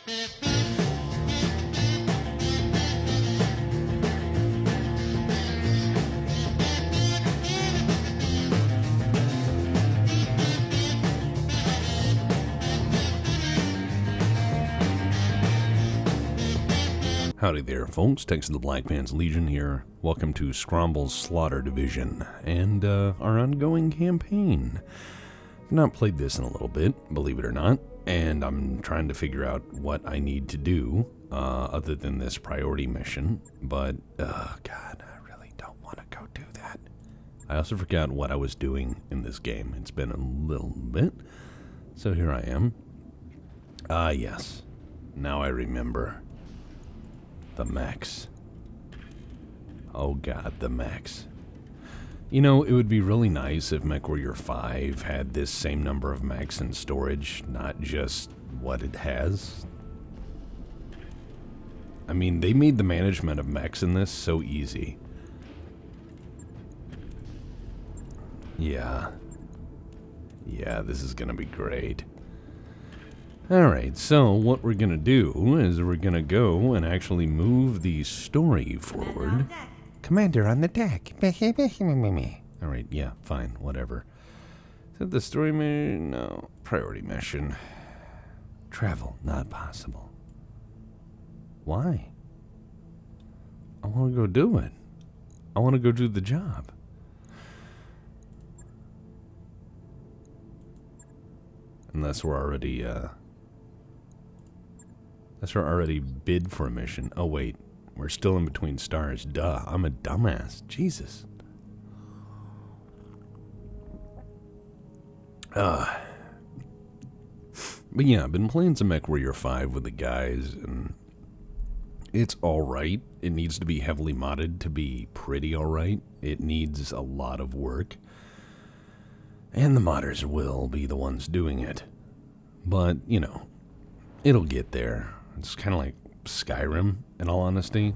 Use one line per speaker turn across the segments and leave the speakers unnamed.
Howdy there, folks. Tex of the Black Man's Legion here. Welcome to Scrombles' Slaughter Division and our ongoing campaign. I've not played this in a little bit, believe it or not, and I'm trying to figure out what I need to do other than this priority mission. But, God, I really don't want to go do that. I also forgot what I was doing in this game. It's been a little bit. So here I am. Yes. Now I remember. The mechs. Oh god, the mechs. You know, it would be really nice if Mechwarrior 5 had this same number of mechs in storage, not just what it has. I mean, they made the management of mechs in this so easy. Yeah. Yeah, this is gonna be great. Alright, so what we're going to do is we're going to go and actually move the story forward. Commander on the deck. Alright, yeah, fine, whatever. Is that the story mission? No. Priority mission. Travel, not possible. Why? I want to go do it. I want to go do the job. Unless we're already, Unless we're already bid for a mission. Oh, wait. We're still in between stars. Duh. I'm a dumbass. Jesus. But yeah, I've been playing some Mechwarrior 5 with the guys, and it's alright. It needs to be heavily modded to be pretty alright. It needs a lot of work. And the modders will be the ones doing it. But, you know, it'll get there. It's kind of like Skyrim, in all honesty,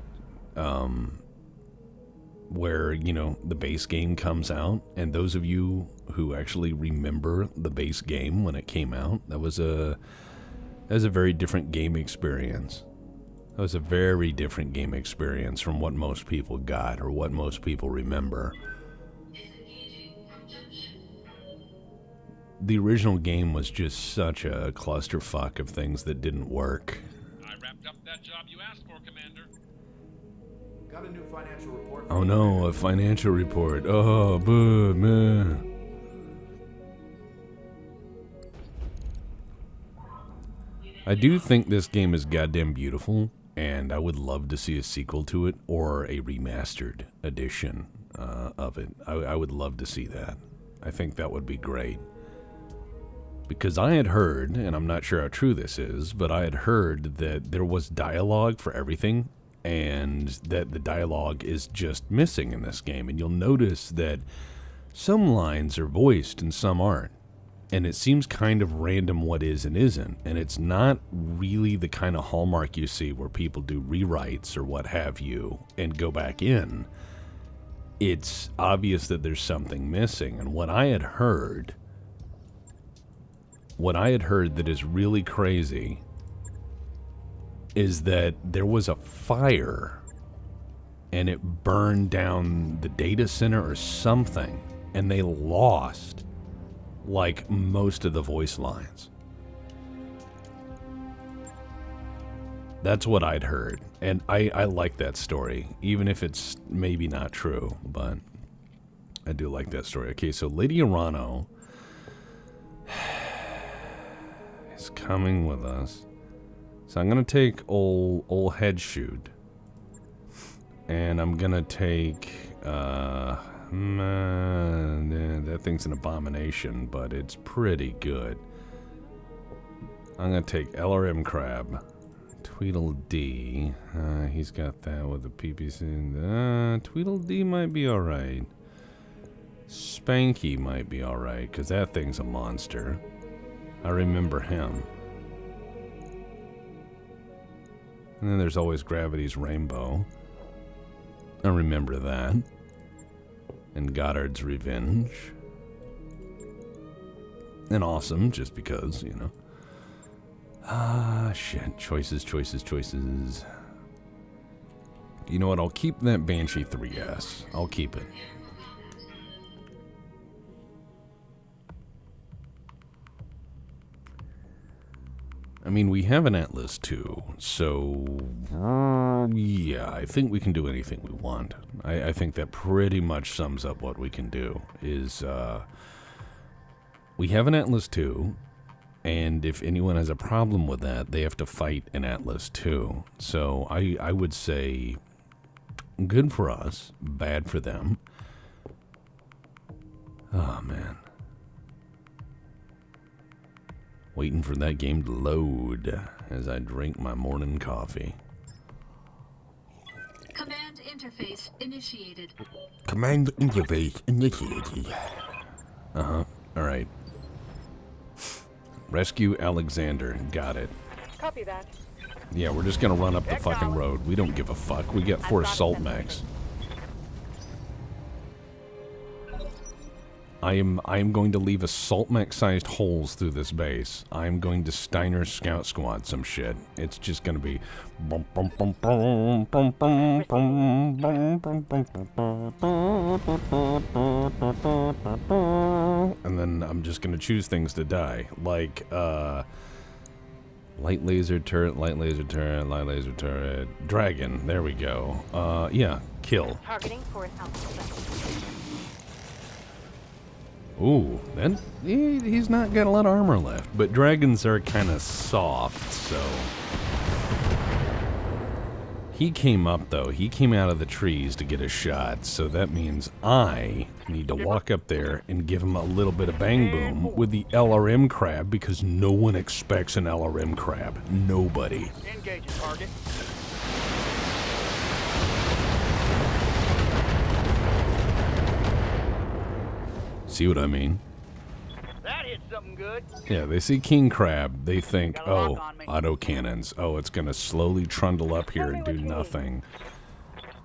where, you know, the base game comes out, and those of you who actually remember the base game when it came out, that was a very different game experience. That was a very different game experience from what most people got or what most people remember. The original game was just such a clusterfuck of things that didn't work.
Up that job you asked for, Commander.
Got a new financial report.
Oh no, a financial report. Oh, boo, man. I do think this game is goddamn beautiful, and I would love to see a sequel to it or a remastered edition of it. I would love to see that. I think that would be great. Because I had heard, and I'm not sure how true this is, but I had heard that there was dialogue for everything, and that the dialogue is just missing in this game. And you'll notice that some lines are voiced and some aren't. And it seems kind of random what is and isn't. And it's not really the kind of hallmark you see where people do rewrites or what have you and go back in. It's obvious that there's something missing. And what I had heard that is really crazy is that there was a fire and it burned down the data center or something, and they lost like most of the voice lines. That's what I'd heard, and I like that story, even if it's maybe not true, but I do like that story. Okay, so Lady Arano is coming with us. So I'm gonna take old Headshoot, and I'm gonna take that thing's an abomination, but it's pretty good. I'm gonna take LRM Crab, Tweedledee. He's got that with the PPC. Tweedledee might be all right. Spanky might be all right, because that thing's a monster. I remember him. And then there's always Gravity's Rainbow. I remember that. And Goddard's Revenge. And Awesome, just because, you know. Ah, shit. Choices, choices, choices. You know what? I'll keep that Banshee 3S. I'll keep it. I mean, we have an Atlas too, so yeah, I think we can do anything we want. I think that pretty much sums up what we can do. Is we have an Atlas 2, and if anyone has a problem with that, they have to fight an Atlas 2. So I would say good for us, bad for them. Oh, man. Waiting for that game to load as I drink my morning coffee.
Command interface initiated.
Command interface initiated. Uh-huh. Alright. Rescue Alexander. Got it.
Copy that.
Yeah, we're just gonna run up the fucking road. We don't give a fuck. We got 4 assault mechs. I am going to leave assault mech-sized holes through this base. I'm going to Steiner Scout Squad some shit. It's just gonna be... And then I'm just gonna choose things to die. Like, light laser turret, light laser turret, light laser turret. Dragon, there we go. Yeah, kill.
Targeting for an alpha.
Ooh, then he's not got a lot of armor left, but dragons are kind of soft, so... He came up, though. He came out of the trees to get a shot, so that means I need to walk up there and give him a little bit of bang boom with the LRM crab, because no one expects an LRM crab. Nobody.
Engage target.
See what I mean?
That hit something good.
Yeah, they see king crab, they think, oh, autocannons. Oh, it's gonna slowly trundle up here and do nothing.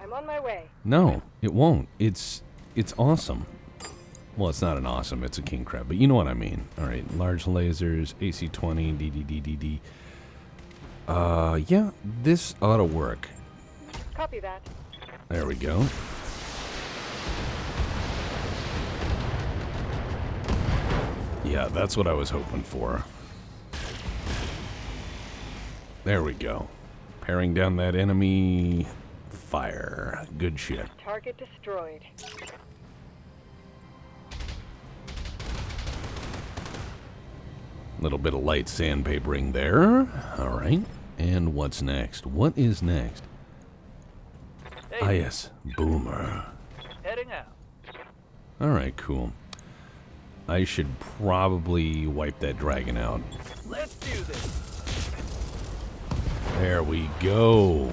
I'm on my way.
No, it won't. It's awesome. Well, it's not an awesome, it's a king crab, but you know what I mean. Alright, large lasers, AC-20, DDDDD. Yeah, this ought to work.
Copy that.
There we go. Yeah, that's what I was hoping for. There we go. Paring down that enemy. Fire. Good shit.
Target destroyed.
Little bit of light sandpapering there. Alright. And what's next? What is next?
Hey.
Ah, yes. Boomer.
Heading out.
Alright, cool. I should probably wipe that dragon out.
Let's do this.
There we go.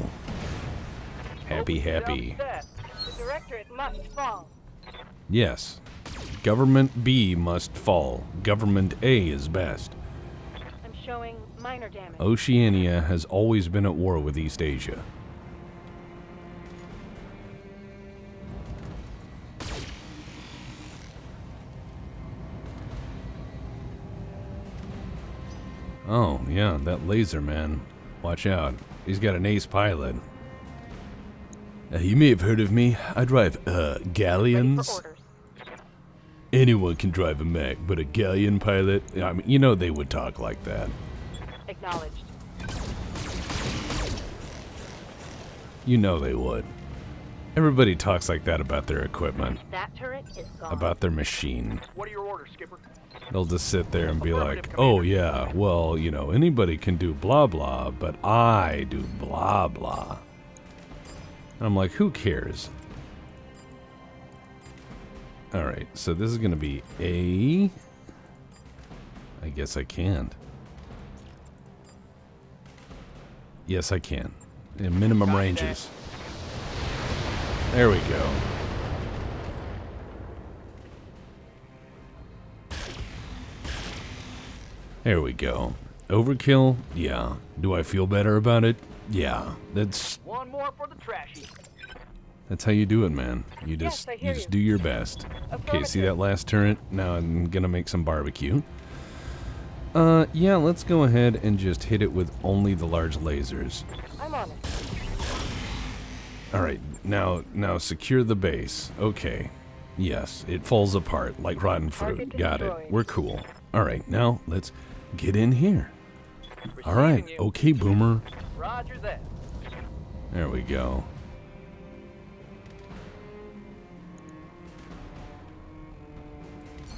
Happy, happy.
The directorate must fall.
Yes. Government B must fall. Government A is best.
I'm showing minor damage.
Oceania has always been at war with East Asia. Oh, yeah, that laser man. Watch out. He's got an ace pilot. You may have heard of me. I drive, galleons. Anyone can drive a mech, but a galleon pilot, I mean, you know they would talk like that.
Acknowledged.
You know they would. Everybody talks like that about their equipment,
That turret is gone.
about their machine.
What are your orders, Skipper?
They'll just sit there and be like, oh yeah, well, you know, anybody can do blah blah, but I do blah blah. And I'm like, who cares? Alright, so this is gonna be A. I guess I can't. Yes, I can. In minimum ranges. There we go. There we go. Overkill? Yeah. Do I feel better about it? Yeah. That's
One more for the trashy.
how you do it, man. You
Yes,
just
I hear
you just
you.
do your best. Okay, see that last turret? Now I'm gonna make some barbecue. Yeah, let's go ahead and just hit it with only the large lasers.
I'm on it.
Alright, now secure the base. Okay. Yes, it falls apart like rotten fruit.
Target
Got it.
destroyed.
We're cool. Alright, now let's get in here.
Receiving
Alright,
you.
okay, Boomer.
Roger that.
There we go.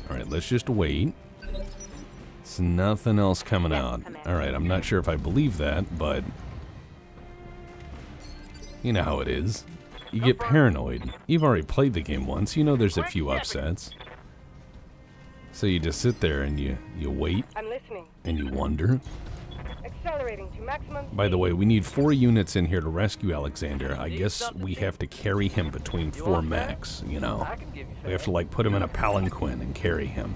Alright, let's just wait. It's nothing else coming
Yes,
out.
Commander.
Alright, I'm not sure if I believe that, but you know how it is. You get paranoid. You've already played the game once. You know there's a few upsets. So you just sit there and you wait
I'm listening.
and you wonder.
Accelerating to maximum
By the
speed.
way, we need 4 units in here to rescue Alexander. I guess we have to carry him between 4 mechs, you know.
I can give you
We have
fast.
to like put him in a palanquin and carry him.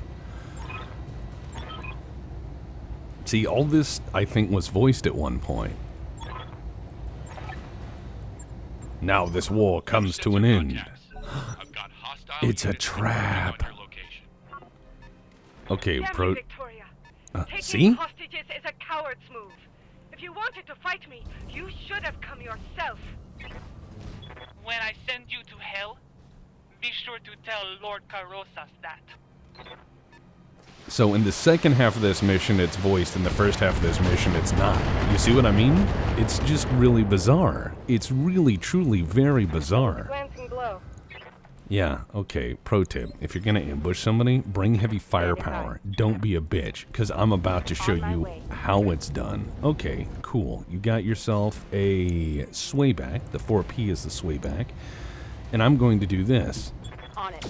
See, all this I think was voiced at one point. Now this war comes to an end. It's a trap. Okay,
Damn you,
pro.
Victoria. Taking
See?
hostages is a coward's move. If you wanted to fight me, you should have come yourself.
When I send you to hell, be sure to tell Lord Carosas that.
So in the second half of this mission, it's voiced. In the first half of this mission, it's not. You see what I mean? It's just really bizarre. It's really, truly very bizarre.
Glancing blow.
Yeah, okay. Pro tip. If you're gonna ambush somebody, bring heavy firepower. Don't be a bitch, because I'm about to show
On my
you
way.
how it's done. Okay, cool. You got yourself a swayback. The 4P is the swayback. And I'm going to do this.
On it.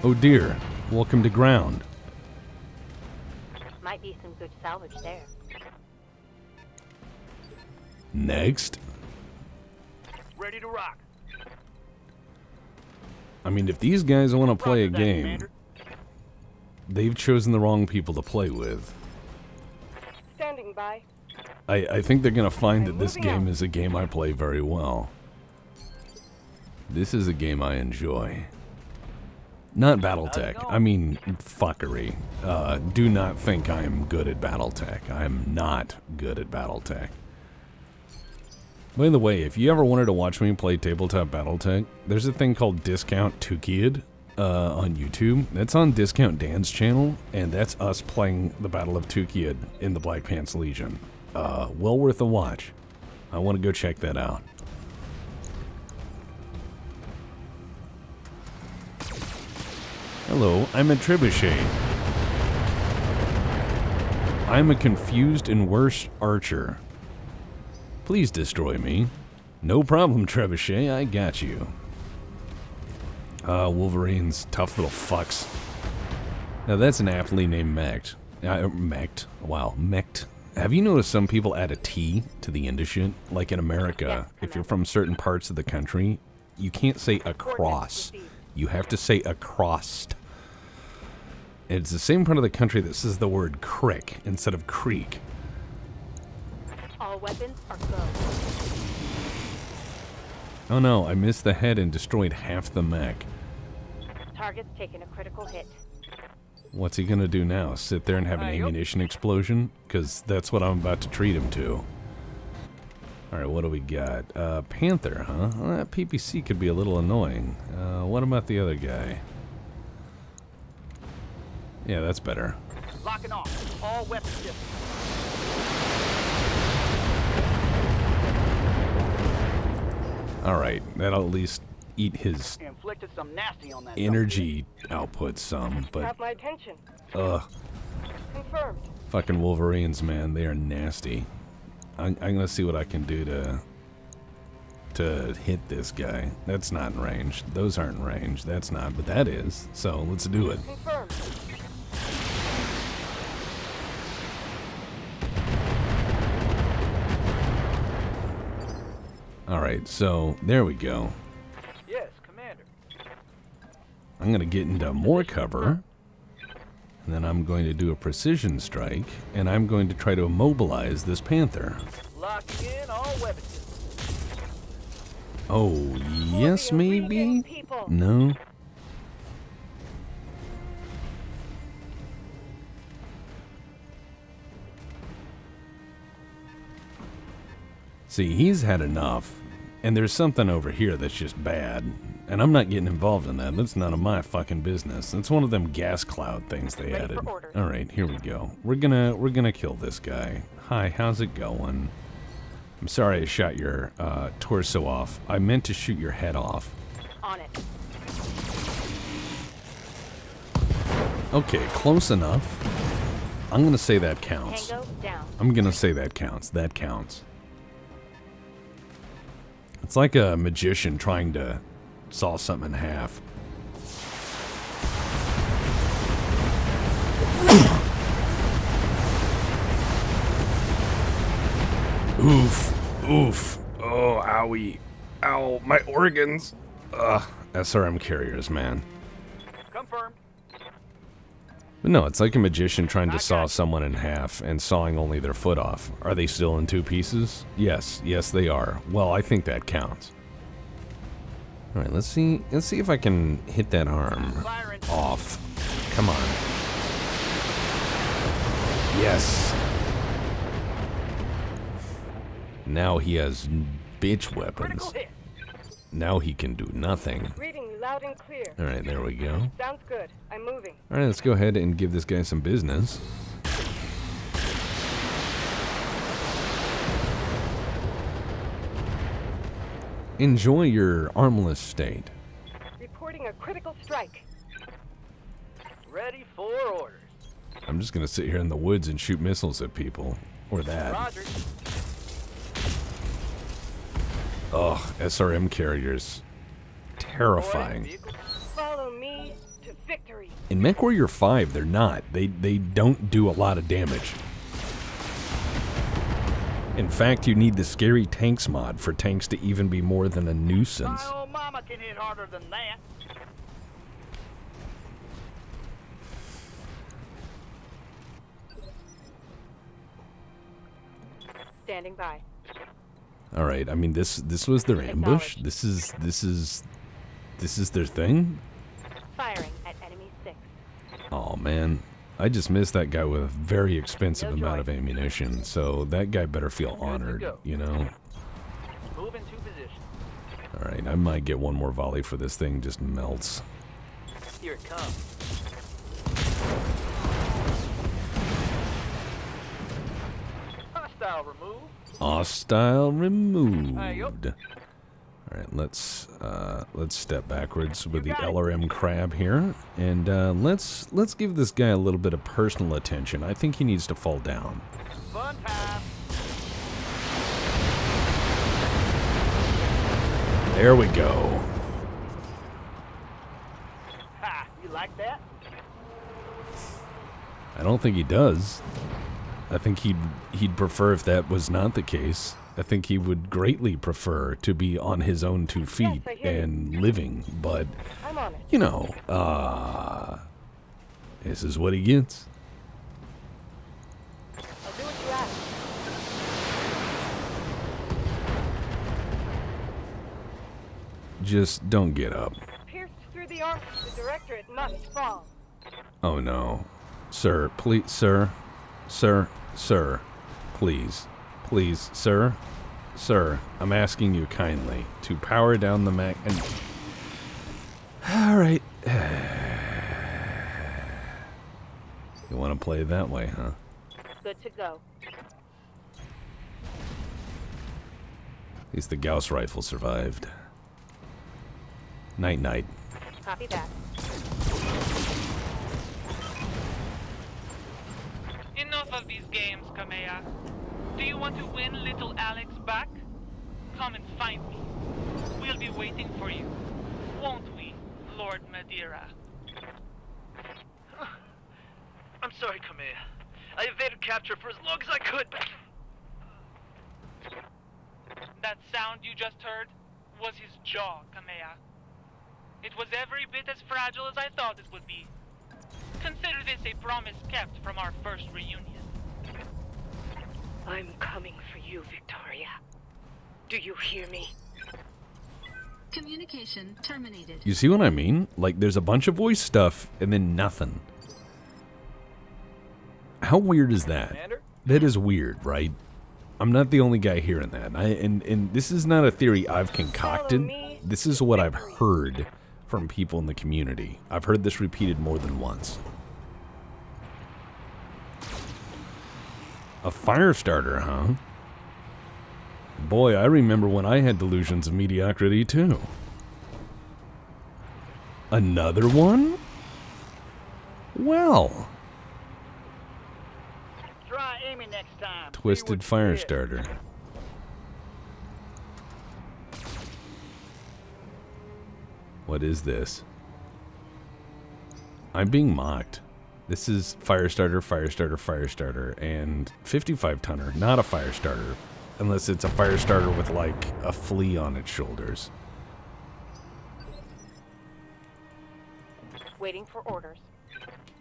Oh dear. Welcome to ground.
Might be some good salvage there.
Next.
Ready to rock.
I mean, if these guys want to play a
Roger that,
game,
Commander.
they've chosen the wrong people to play with.
Standing by.
I think they're going to find that
I'm
this
moving
game
out.
is a game I play very well. This is a game I enjoy. Not Battletech. I mean, fuckery. Do not think I am good at Battletech. I am not good at Battletech. By the way, if you ever wanted to watch me play tabletop Battletech, there's a thing called Discount Tukid on YouTube. That's on Discount Dan's channel, and that's us playing the Battle of Tukid in the Black Pants Legion. Well worth a watch. I want to go check that out. Hello, I'm a trebuchet. I'm a confused and worse archer. Please destroy me. No problem, trebuchet, I got you. Wolverines, tough little fucks. Now that's an aptly named Mech. Wow, Mech. Have you noticed some people add a T to the end of shit? Like in America, if you're from certain parts of the country, you can't say across. You have to say across. And it's the same part of the country that says the word crick instead of creek.
All weapons are go.
Oh no, I missed the head and destroyed half the mech.
Target's taking a critical hit.
What's he gonna do now? Sit there and have an ammunition explosion? Because that's what I'm about to treat him to. Alright, what do we got? Panther, huh? Well, that PPC could be a little annoying. What about the other guy? Yeah, that's better.
Locking off. All weapons shipped.
Alright, that'll at least eat his
Inflicted some nasty on that.
energy output some, but
Got my attention.
ugh.
Confirmed.
Fucking Wolverines, man, they are nasty. I'm gonna see what I can do to hit this guy. That's not in range. Those aren't in range. That's not, but that is. So let's do it.
Confirmed.
Alright, so there we go.
Yes, Commander.
I'm gonna get into more cover. And then I'm going to do a precision strike, and I'm going to try to immobilize this Panther.
Locking in. All weapons shipped.
Oh, yes,
Warrior, regain
maybe?
people.
No. See, he's had enough. And there's something over here that's just bad. And I'm not getting involved in that. That's none of my fucking business. It's one of them gas cloud things they
Ready
added.
for orders.
Alright, here we go. We're gonna kill this guy. Hi, how's it going? I'm sorry I shot your torso off. I meant to shoot your head off.
On it.
Okay, close enough. I'm gonna say that counts.
Tango down.
I'm gonna say that counts. That counts. It's like a magician trying to saw something in half. Oof. Oof. Oh, owie. Ow, my organs. Ugh. SRM carriers, man.
Confirmed.
But no, it's like a magician trying to saw someone in half and sawing only their foot off. Are they still in two pieces? Yes, yes they are. Well, I think that counts. All right, let's see if I can hit that arm
Firing.
off. Come on. Yes. Now he has bitch weapons.
Critical hit.
Now he can do nothing.
Reading you loud and clear.
All right, there we go.
Sounds good. I'm moving.
All right, let's go ahead and give this guy some business. Enjoy your armless state.
Reporting a critical strike.
Ready for orders.
I'm just gonna sit here in the woods and shoot missiles at people. Or that.
Roger.
Ugh, SRM carriers. Terrifying.
Vehicle.
Follow me to victory.
In Mechwarrior 5, they're not. They don't do a lot of damage. In fact, you need the scary tanks mod for tanks to even be more than a nuisance.
My old mama can hit harder than that.
Standing by.
All right, I mean this was their ambush. This is their thing.
Firing at enemy 6.
Oh man, I just missed that guy with a very expensive
No
amount of
joy.
ammunition. So that guy better feel
to
honored,
go.
you know.
Move into position.
All right, I might get one more volley for this thing just melts.
Here it comes. Hostile removed.
Hostile removed.
Hey, yo.
All right, let's step backwards with the
You got it.
LRM crab here, and let's give this guy a little bit of personal attention. I think he needs to fall down.
Fun time.
There we go.
Ha! You like that?
I don't think he does. I think he'd prefer if that was not the case. I think he would greatly prefer to be on his own 2 feet
I hear you.
and living, but
I'm on it.
you know, this is what he gets.
I'll do what you ask.
Just don't get up.
Pierced through the arm. The directorate must fall.
Oh no. Sir, please, sir, please, sir, I'm asking you kindly to power down the mech and... Alright. You want to play it that way, huh?
Good to go.
At least the Gauss rifle survived. Night-night.
Copy that.
Enough of these games, Kamea. Do you want to win little Alex back? Come and find me. We'll be waiting for you. Won't we, Lord Madeira?
I'm sorry, Kamea. I evaded capture for as long as I could, but...
That sound you just heard was his jaw, Kamea. It was every bit as fragile as I thought it would be. Consider this a promise kept from our first reunion.
I'm coming for you, Victoria. Do you hear me?
Communication terminated.
You see what I mean? Like, there's a bunch of voice stuff and then nothing. How weird is that?
Commander?
That is weird, right? I'm not the only guy hearing that. And this is not a theory I've concocted. This is what I've heard from people in the community. I've heard this repeated more than once. A fire starter, huh? Boy, I remember when I had delusions of mediocrity, too. Another one? Well.
Try aiming next time.
Twisted fire starter. What is this? I'm being mocked. This is fire starter, fire starter, fire starter, and 55 tonner, not a fire starter. Unless it's a fire starter with, like, a flea on its shoulders.
Waiting for orders.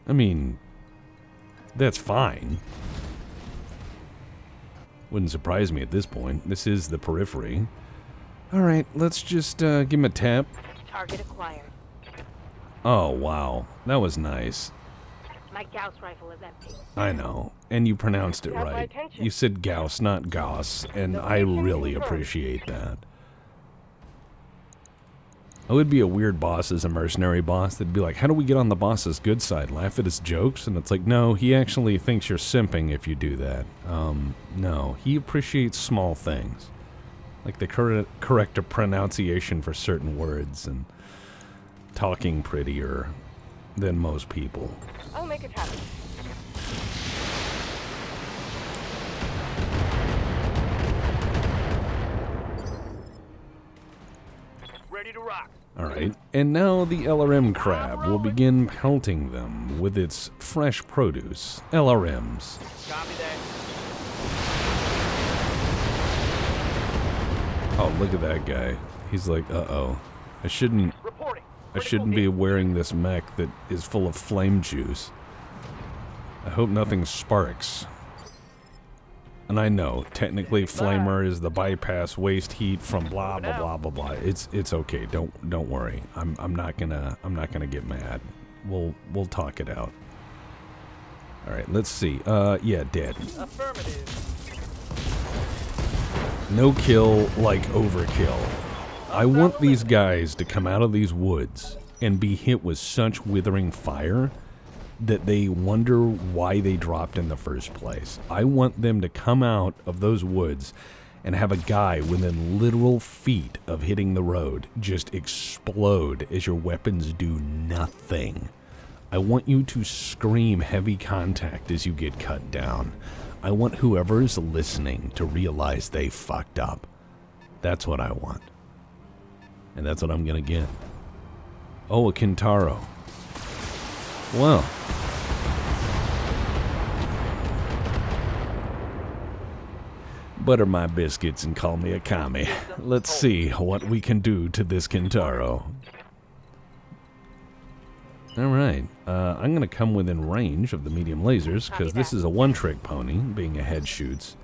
I mean, that's fine. Wouldn't surprise me at this point. This is the Periphery. Alright, let's just give him a tap.
Target acquired.
Oh, wow. That was nice.
My Gauss rifle is empty.
I know. And you pronounced it
Got my
right.
attention.
You said Gauss, not Gauss, and I really appreciate that. I would be a weird boss as a mercenary boss. They'd be like, how do we get on the boss's good side? Laugh at his jokes? And it's like, no, he actually thinks you're simping if you do that. No, he appreciates small things. Like the correct pronunciation for certain words and talking prettier than most people.
I'll make it happen.
Ready to rock.
Alright, and now the LRM crab will begin pelting them with its fresh produce. LRMs.
Copy that.
Oh, look at that guy. He's like, uh-oh. I shouldn't
Reporting.
be wearing this mech that is full of flame juice. I hope nothing sparks. And I know, technically flamer is the bypass waste heat from blah blah blah blah blah. It's okay. Don't worry. I'm not gonna get mad. We'll talk it out. Alright, let's see. Yeah, dead.
Affirmative.
No kill like overkill. I want these guys to come out of these woods and be hit with such withering fire that they wonder why they dropped in the first place. I want them to come out of those woods and have a guy within literal feet of hitting the road just explode as your weapons do nothing. I want you to scream heavy contact as you get cut down. I want whoever is listening to realize they fucked up. That's what I want. And that's what I'm gonna get. Oh, a Kintaro. Well. Butter my biscuits and call me a commie. Let's see what we can do to this Kintaro. Alright, I'm going to come within range of the medium lasers, because this is a one-trick pony, being a head shoots.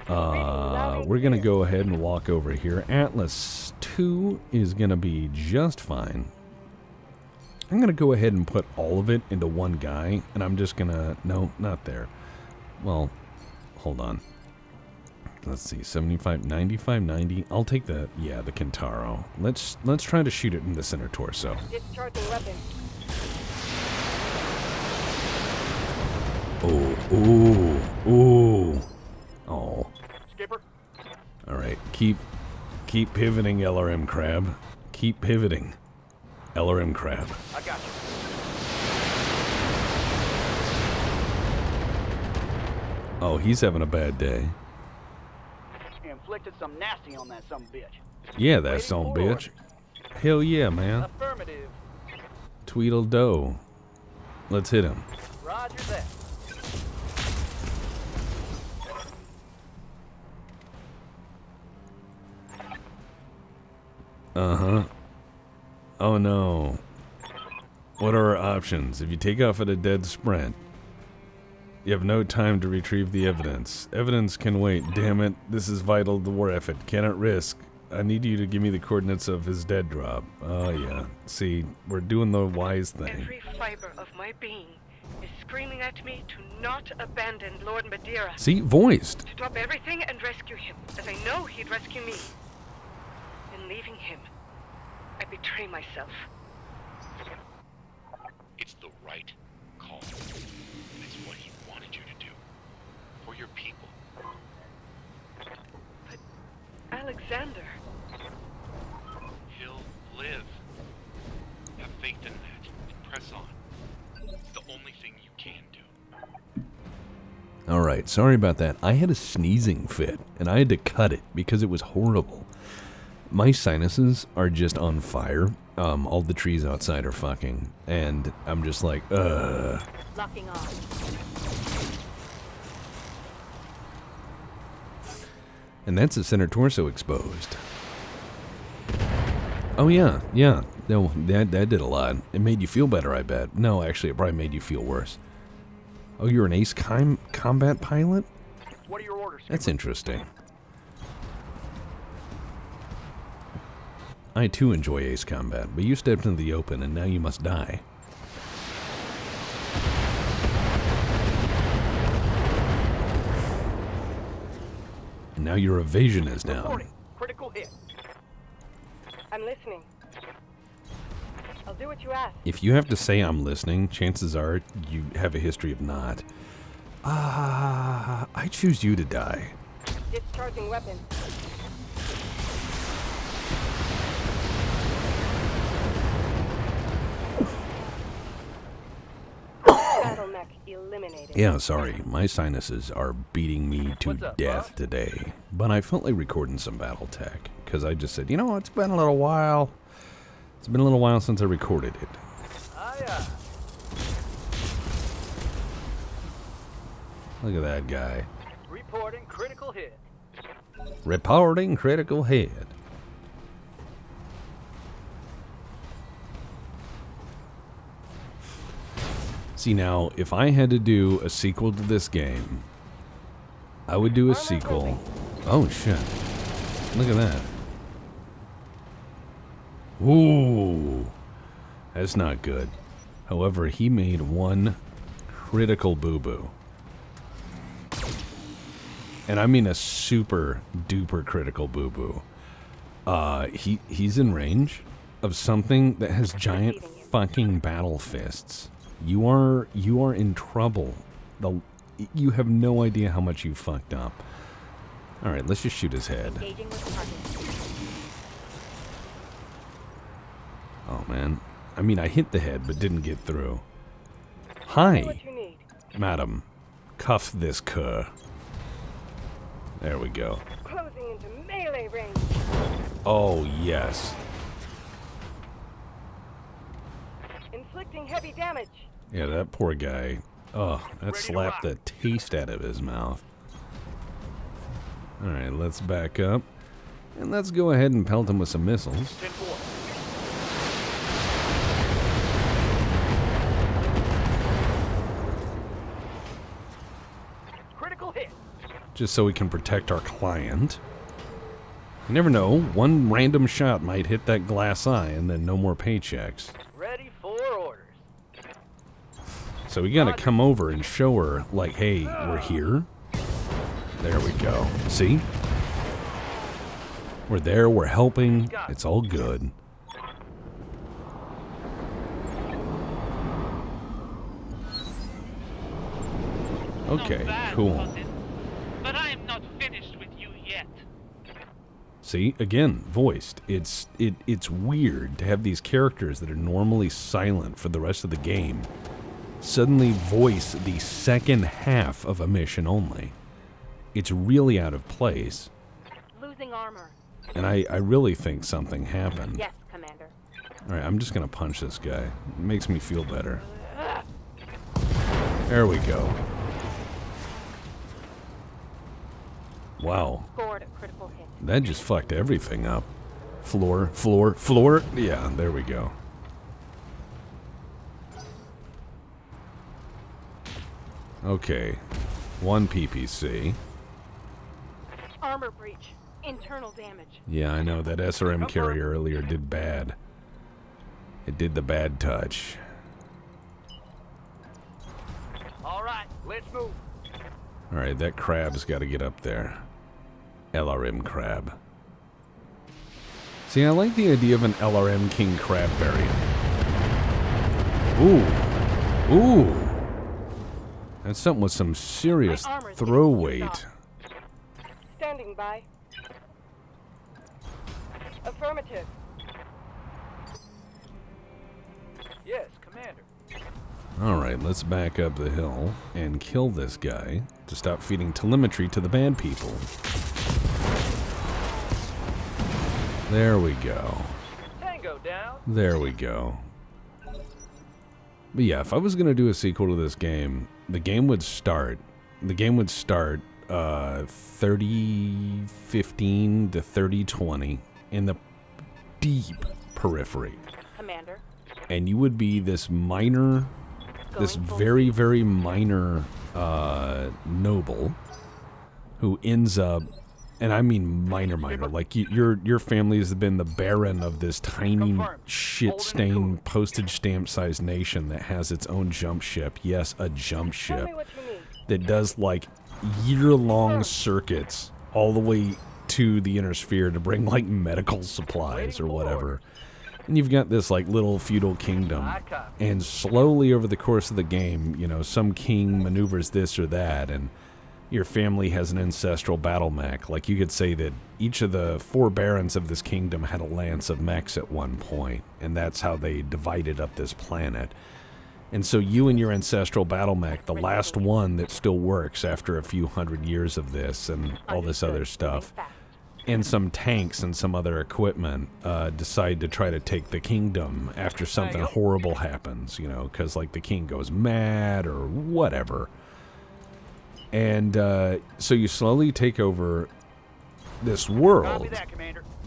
We're going to go ahead and walk over here. Atlas 2 is going to be just fine. I'm going to go ahead and put all of it into one guy, and I'm just going to... No, not there. Well, hold on. Let's see, 75, 95, 90. I'll take the, yeah, the Kintaro. Let's try to shoot it in the center torso.
Discharging weapon.
Ooh. Oh.
Skipper.
All right, keep pivoting, LRM crab. Keep pivoting, LRM crab.
I got you.
Oh, he's having a bad day.
Inflicted some nasty on that some bitch.
Yeah, that son of a bitch. Hell yeah, man.
Affirmative.
Tweedledo. Let's hit him.
Roger that.
Uh-huh. Oh no. What are our options? If you take off at a dead sprint, you have no time to retrieve the evidence. Evidence can wait. Damn it. This is vital to the war effort. Cannot risk. I need you to give me the coordinates of his dead drop. Oh yeah. See, we're doing the wise thing.
Every fiber of my being is screaming at me to not abandon Lord Madeira.
See, voiced.
To drop everything and rescue him, as I know he'd rescue me. In leaving him, I betray myself.
It's the right call. It's what he wanted you to do. For your people.
But Alexander...
He'll live. Have faith in that. And press on. It's the only thing you can do.
Alright, sorry about that. I had a sneezing fit, and I had to cut it because it was horrible. My sinuses are just on fire. All the trees outside are fucking, and I'm just like,
Locking on.
And that's the center torso exposed. Oh yeah, yeah. No, that did a lot. It made you feel better, I bet. No, actually, it probably made you feel worse. Oh, you're an ace combat pilot?
What are your orders?
That's interesting. I too enjoy ace combat, but you stepped into the open and now you must die. And now your evasion is down.
Reporting. Critical hit.
I'm listening. I'll do what you ask.
If you have to say I'm listening, chances are you have a history of not. I choose you to die.
Discharging weapon. Battletech eliminated.
Yeah, sorry, my sinuses are beating me to
What's up,
death today. But I felt like recording some Battletech, because I just said, you know, it's been a little while. It's been a little while since I recorded it. Look at that guy.
Reporting critical hit.
Reporting critical hit. See now, if I had to do a sequel to this game, I would do a sequel. Oh shit. Look at that. Ooh. That's not good. However, he made one critical boo-boo. And I mean a super duper critical boo-boo. He's in range of something that has giant fucking battle fists. You are in trouble. You have no idea how much you fucked up. All right, let's just shoot his head. Oh man, I mean I hit the head but didn't get through. Hi, madam, cuff this cur. There we go.
Closing into melee range.
Oh yes.
Inflicting heavy damage.
Yeah, that poor guy. Oh, that slapped the taste out of his mouth. Alright, let's back up. And let's go ahead and pelt him with some missiles.
10-4. Critical hit.
Just so we can protect our client. You never know, one random shot might hit that glass eye and then no more paychecks.
Ready for orders.
So we gotta come over and show her, like, hey, we're here. There we go. See? We're there, we're helping, it's all good. Okay,
Not bad,
cool.
cousin. But I am not finished with you yet.
See, again, voiced. It's weird to have these characters that are normally silent for the rest of the game suddenly voice the second half of a mission only. It's really out of place.
Losing armor.
And I really think something happened.
Yes, Commander.
Alright, I'm just gonna punch this guy. It makes me feel better. There we go. Wow.
Scored a critical hit.
That just fucked everything up. Floor, floor, floor. Yeah, there we go. Okay. One PPC.
Armor breach. Internal damage.
Yeah, I know. That SRM carrier earlier did bad. It did the bad touch.
Let's move.
Alright, that crab's got to get up there. LRM crab. See, I like the idea of an LRM king crab variant. Ooh. Ooh. That's something with some serious throw weight.
Standing by. Affirmative.
Yes, Commander.
Alright, let's back up the hill and kill this guy to stop feeding telemetry to the bad people. There we go.
Tango down.
There we go. But yeah, if I was going to do a sequel to this game, the game would start 3015 to 3020 in the deep Periphery.
Commander.
And you would be this minor, this very, very minor noble who ends up, and I mean minor, like your family has been the baron of this tiny shit-stained postage stamp-sized nation that has its own jump ship. Yes, a jump ship that does like year-long circuits all the way to the inner sphere to bring like medical supplies or whatever. And you've got this like little feudal kingdom, and slowly over the course of the game, you know, some king maneuvers this or that, and your family has an ancestral battle mech. Like, you could say that each of the 4 barons of this kingdom had a lance of mechs at one point, and that's how they divided up this planet. And so you and your ancestral battle mech, the last one that still works after a few hundred years of this and all this other stuff, and some tanks and some other equipment, decide to try to take the kingdom after something horrible happens, you know, because, like, the king goes mad or whatever. And so you slowly take over this world,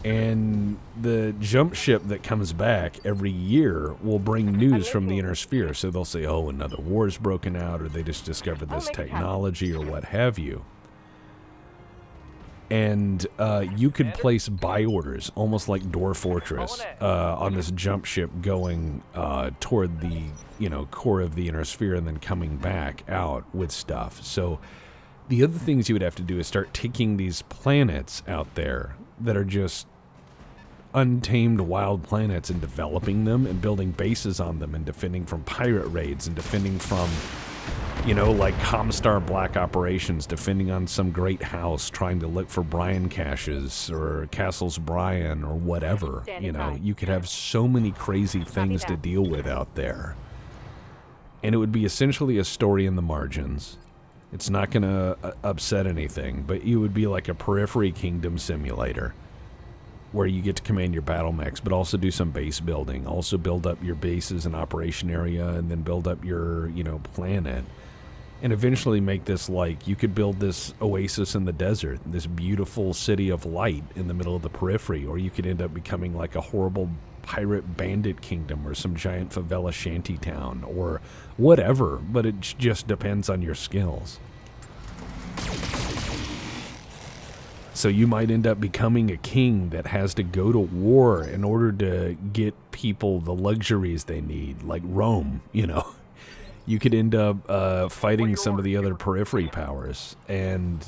and the jump ship that comes back every year will bring news from the inner sphere. So they'll say, oh, another war's broken out, or they just discovered this technology, or what have you. And you could place buy orders, almost like Door Fortress, on this jump ship going toward the, you know, core of the inner sphere and then coming back out with stuff. So the other things you would have to do is start taking these planets out there that are just untamed wild planets and developing them and building bases on them and defending from pirate raids and defending from, you know, like Comstar Black Operations, defending on some great house, trying to look for Brian caches or Castles Brian or whatever. You know, you could have so many crazy things to deal with out there. And it would be essentially a story in the margins. It's not going to upset anything, but you would be like a Periphery Kingdom simulator where you get to command your battle mechs, but also do some base building. Also build up your bases and operation area, and then build up your, you know, planet. And eventually make this, like, you could build this oasis in the desert, this beautiful city of light in the middle of the Periphery, or you could end up becoming like a horrible pirate bandit kingdom or some giant favela shanty town or whatever, but it just depends on your skills. So you might end up becoming a king that has to go to war in order to get people the luxuries they need, like Rome, you know. You could end up fighting some of the other Periphery powers, and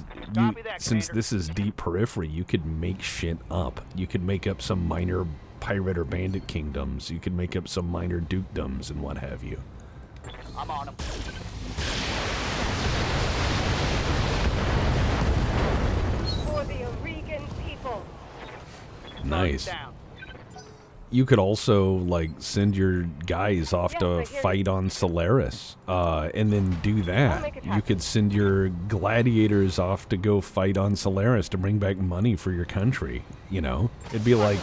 since this is deep Periphery, you could make shit up. You could make up some minor pirate or bandit kingdoms. You could make up some minor dukedoms and what have you.
I'm on him.
For the Oregon people.
Nice. You could also, like, send your guys off to fight on Solaris, and then do that. You could send your gladiators off to go fight on Solaris to bring back money for your country, you know? It'd be like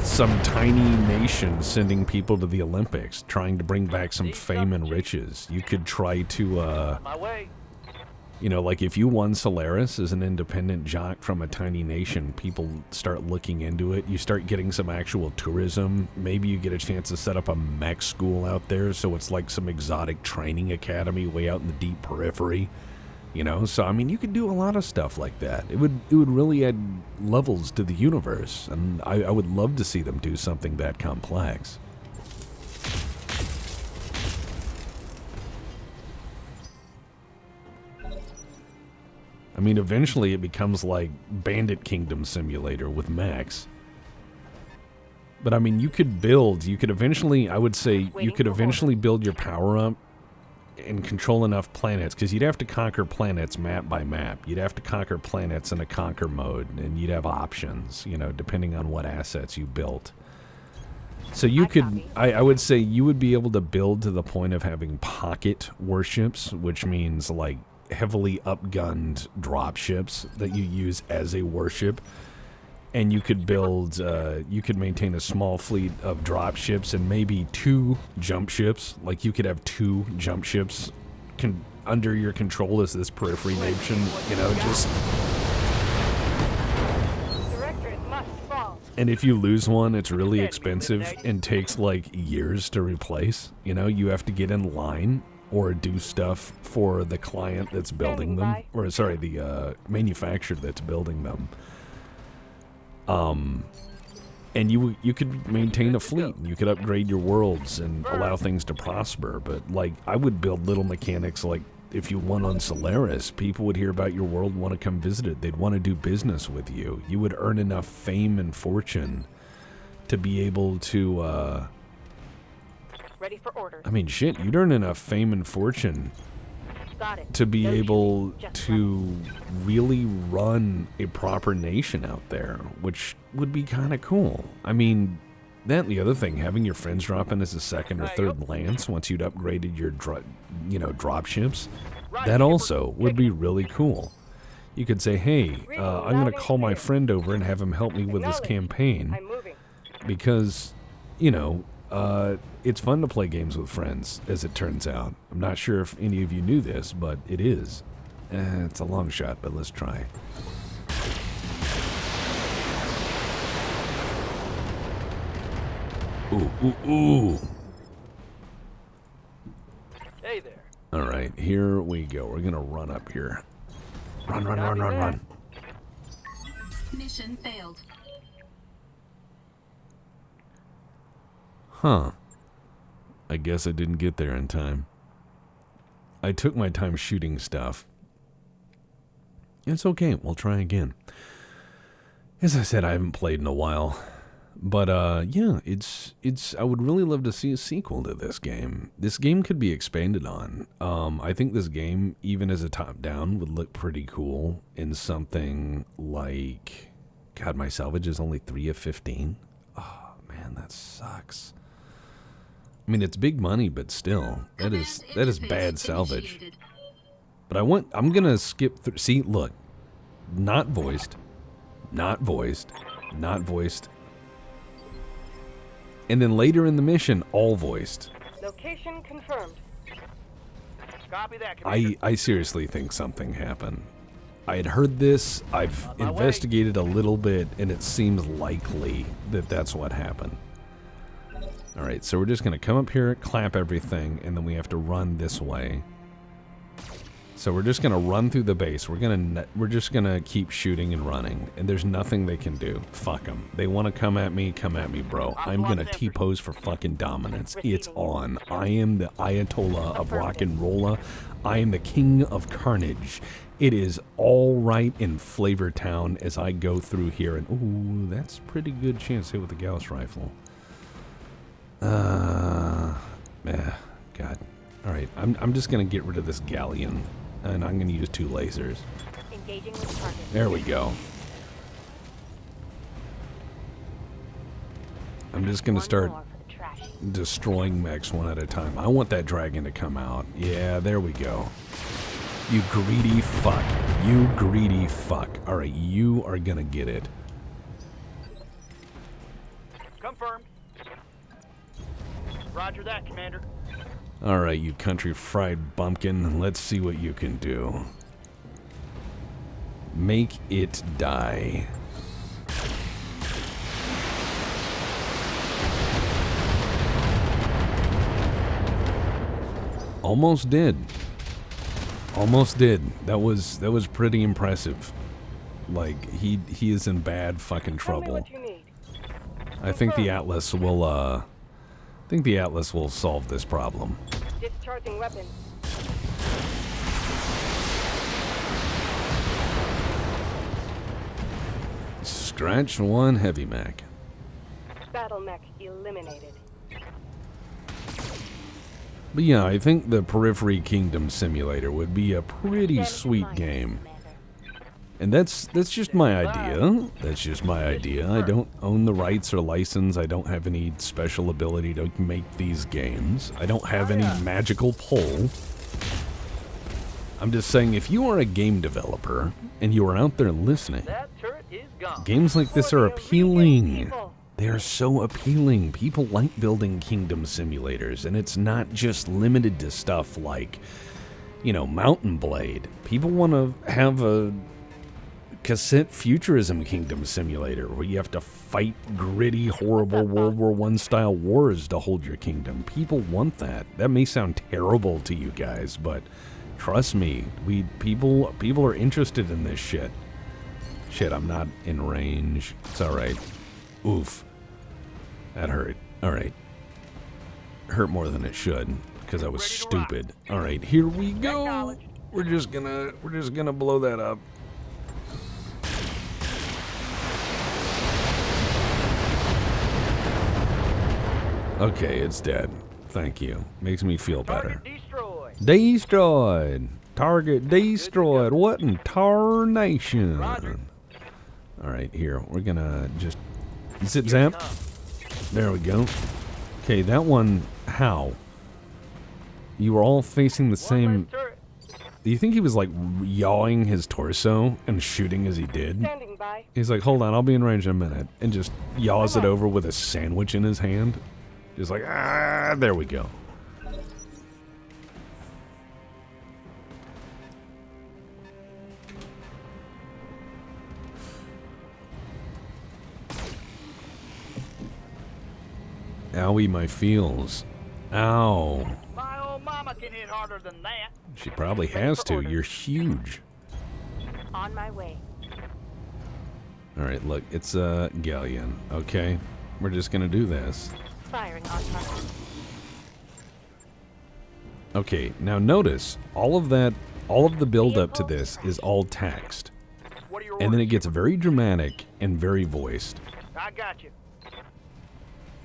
some tiny nation sending people to the Olympics, trying to bring back some fame and riches. You could try to, you know, like if you won Solaris as an independent jock from a tiny nation, people start looking into it. You start getting some actual tourism. Maybe you get a chance to set up a mech school out there, so it's like some exotic training academy way out in the deep Periphery. You know, so I mean, you could do a lot of stuff like that. It would really add levels to the universe, and I would love to see them do something that complex. I mean, eventually it becomes like Bandit Kingdom Simulator with mechs. But I mean, you could eventually, I would say, you could eventually build your power up and control enough planets, because you'd have to conquer planets map by map. You'd have to conquer planets in a conquer mode, and you'd have options, you know, depending on what assets you built. So you could, I would say you would be able to build to the point of having pocket warships, which means like heavily upgunned dropships that you use as a warship. And you could build, you could maintain a small fleet of dropships and maybe 2 jump ships. Like you could have 2 jump ships under your control as this Periphery nation, you know, just... And if you lose one, it's really expensive and takes like years to replace. You know, you have to get in line or do stuff for the client that's building them. Or, sorry, the manufacturer that's building them. And you could maintain a fleet. You could upgrade your worlds and allow things to prosper. But, like, I would build little mechanics like if you won on Solaris, people would hear about your world, want to come visit it. They'd want to do business with you. You would earn enough fame and fortune to be able to,
Ready for orders.
I mean, shit, you'd earn enough fame and fortune to be able to really run a proper nation out there, which would be kind of cool. I mean, that and the other thing, having your friends drop in as a 2nd or 3rd lance once you'd upgraded your, drop ships, that also would be really cool. You could say, hey, I'm going to call my friend over and have him help me with this campaign, because, you know, it's fun to play games with friends, as it turns out. I'm not sure if any of you knew this, but it is. It's a long shot, but let's try. Ooh, ooh, ooh.
Hey there.
All right, here we go. We're going to run up here. Run, run, run, run, run.
Mission failed.
Huh. I guess I didn't get there in time. I took my time shooting stuff. It's okay, we'll try again. As I said, I haven't played in a while. But, yeah, it's, I would really love to see a sequel to this game. This game could be expanded on. I think this game, even as a top-down, would look pretty cool in something like... God, my salvage is only 3 of 15. Oh, man, that sucks. I mean, it's big money, but still, that is bad salvage. But I'm gonna skip through. See, look, not voiced, not voiced, not voiced, and then later in the mission, all voiced.
Location confirmed.
Copy that, Commander.
I seriously think something happened. I had heard this. I've investigated a little bit, and it seems likely that that's what happened. All right, so we're just going to come up here, clap everything, and then we have to run this way. So we're just going to run through the base. We're just going to keep shooting and running, and there's nothing they can do. Fuck them. They want to come at me, bro. I'm going to T-pose for fucking dominance. It's on. I am the Ayatollah of rock and rolla. I am the king of carnage. It is all right in Flavor Town as I go through here, and ooh, that's a pretty good chance hit with the Gauss rifle. God. All right, I'm just gonna get rid of this galleon, and I'm gonna use 2 lasers.
Engaging with target.
There we go. I'm just gonna start destroying mechs one at a time. I want that dragon to come out. Yeah, there we go. You greedy fuck. You greedy fuck. All right, you are gonna get it.
Confirmed. Roger that, Commander.
All right, you country fried bumpkin. Let's see what you can do. Make it die. Almost did. Almost did. That was pretty impressive. Like he is in bad fucking trouble. I think the Atlas will solve this problem.
Discharging weapon.
Stretch 1 heavy mech.
Battle mech eliminated.
But yeah, I think the Periphery Kingdom Simulator would be a pretty sweet game. And that's just my idea. That's just my idea. I don't own the rights or license. I don't have any special ability to make these games. I don't have any magical pull. I'm just saying, if you are a game developer and you are out there listening,
That turret is gone.
games like this are appealing. They are so appealing. People like building kingdom simulators, and it's not just limited to stuff like, you know, Mountain Blade. People want to have a cassette futurism kingdom simulator where you have to fight gritty, horrible World War I style wars to hold your kingdom. People want that. That may sound terrible to you guys, but trust me, people are interested in this shit. Shit, I'm not in range. It's alright. Oof. That hurt. Alright. Hurt more than it should, because I was stupid. Alright, here we go. We're just gonna blow that up. Okay, it's dead. Thank you. Makes me feel better.
Destroyed.
Destroyed. Target destroyed. What in tarnation? Alright, here. We're gonna just zip zap. There we go. Okay, that one, how? You were all facing the same... Do you think he was like yawing his torso and shooting as he did?
Standing by.
He's like, hold on, I'll be in range in a minute. And just yaws it over with a sandwich in his hand. Just like, ah, there we go. Owie, my feels. Ow.
My old mama can hit harder than that.
She probably has to. You're huge.
On my way.
Alright, look, it's a galleon, okay? We're just gonna do this.
Firing on target.
Okay, now notice, all of the build up to this is all text.
What are your
And then it
orders?
gets very dramatic and very voiced.
I got you.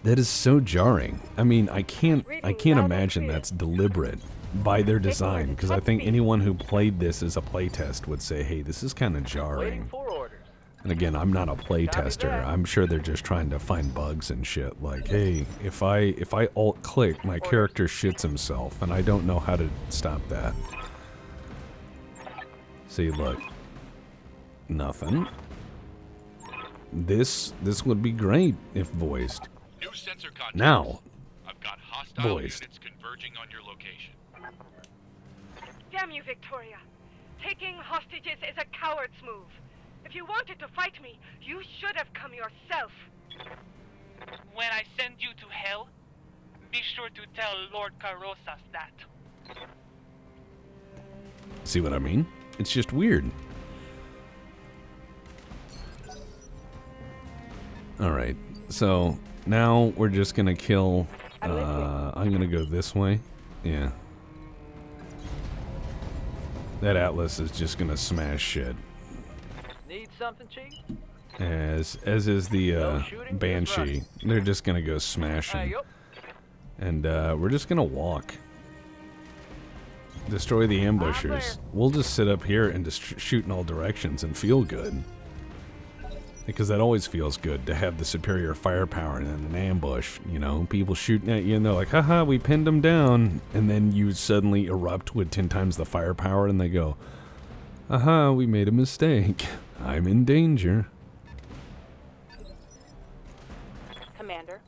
That is so jarring. I mean, I can't imagine that's deliberate by their design, because I think anyone who played this as a playtest would say, hey, this is kind of jarring.
Waiting for orders.
And again, I'm not a playtester. I'm sure they're just trying to find bugs and shit. Like, hey, if I alt click, my character shits himself, and I don't know how to stop that. See, look. Nothing. This would be great if voiced.
New sensor contact.
Now,
I've got hostile
voiced.
units converging on your location.
Damn you, Victoria. Taking hostages is a coward's move. If you wanted to fight me, you should have come yourself.
When I send you to hell, be sure to tell Lord Carosas that.
See what I mean? It's just weird. Alright, so now we're just gonna kill... I'm gonna go this way. Yeah. That Atlas is just gonna smash shit.
Need something, Chief?
As is the Banshee. They're just gonna go
There
smashing.
you go.
And we're just gonna walk. Destroy the ambushers. We'll just sit up here and just shoot in all directions and feel good. Because that always feels good to have the superior firepower in an ambush, you know? People shooting at you and they're like, haha, we pinned them down. And then you suddenly erupt with 10 times the firepower and they go, aha, we made a mistake. I'm in danger.
Commander.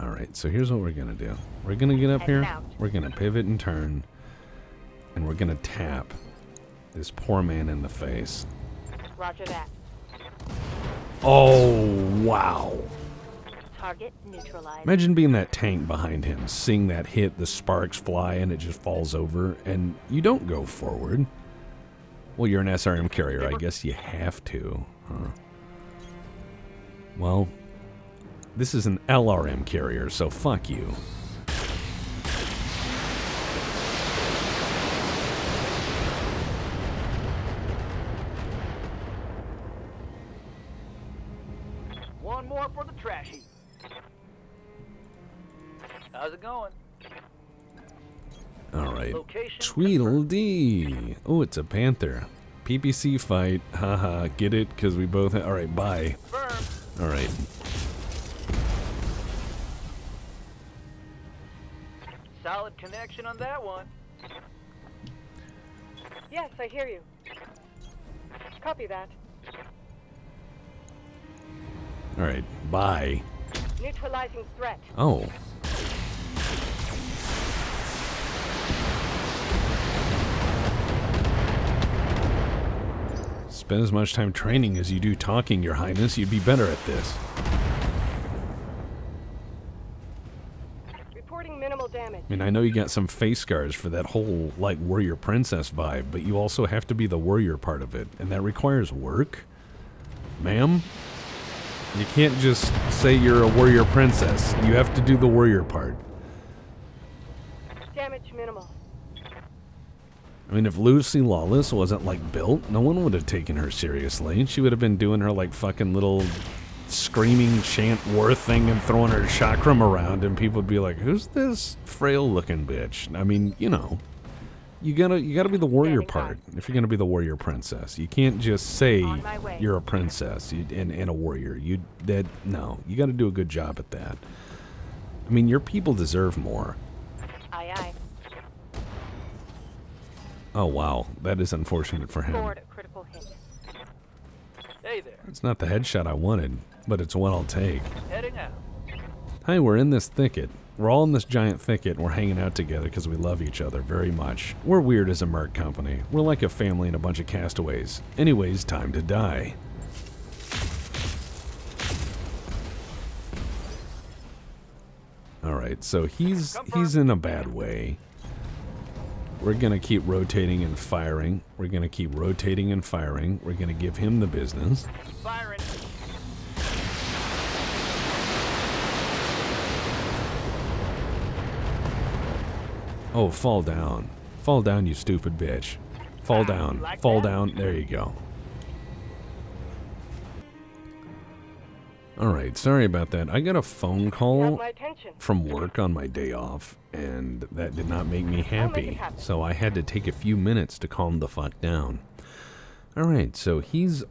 Alright, so here's what we're gonna do. We're gonna get up
Heading
here,
out.
we're gonna pivot and turn, and we're gonna tap this poor man in the face.
Roger that.
Oh, wow.
Target neutralized.
Imagine being that tank behind him, seeing that hit, the sparks fly, and it just falls over, and you don't go forward. Well, you're an SRM carrier, I guess you have to, huh? Well, this is an LRM carrier, so fuck you.
more for the trash heap.
How's it going?
Alright.
Location
Tweedledee. Oh, it's a panther. PPC fight. Haha, get it? Because we both alright, bye.
confirmed.
Alright.
Solid connection on that one.
Yes, I hear you. Copy that.
Alright, bye.
Neutralizing threat.
Oh. Spend as much time training as you do talking, Your Highness. You'd be better at this.
Reporting minimal damage.
I mean, I know you got some face scars for that whole, like, warrior princess vibe, but you also have to be the warrior part of it, and that requires work. Ma'am? You can't just say you're a warrior princess. You have to do the warrior part.
Damage minimal.
I mean, if Lucy Lawless wasn't, like, built, no one would have taken her seriously. She would have been doing her, like, fucking little screaming chant war thing and throwing her chakram around, and people would be like, who's this frail-looking bitch? I mean, you know, you gotta be the warrior part if you're gonna be the warrior princess. You can't just say you're a princess and a warrior. No, you gotta do a good job at that. I mean, your people deserve more.
Aye, aye.
Oh, wow. That is unfortunate for him.
Forward critical hit.
Hey there.
It's not the headshot I wanted, but it's one I'll take.
Heading out.
Hi, we're in this thicket. We're all in this giant thicket, and we're hanging out together because we love each other very much. We're weird as a merc company. We're like a family and a bunch of castaways. Anyways, time to die. Alright, so he's in a bad way. We're going to keep rotating and firing. We're going to keep rotating and firing. We're going to give him the business.
Firing.
Oh, fall down. Fall down, you stupid bitch. Fall down.
like
Fall
that?
down. There you go. Alright, sorry about that. I got a phone
Have
call
my attention.
from work on my day off, and that did not make me happy.
happen.
So I had to take a few minutes to calm the fuck down. Alright, so he's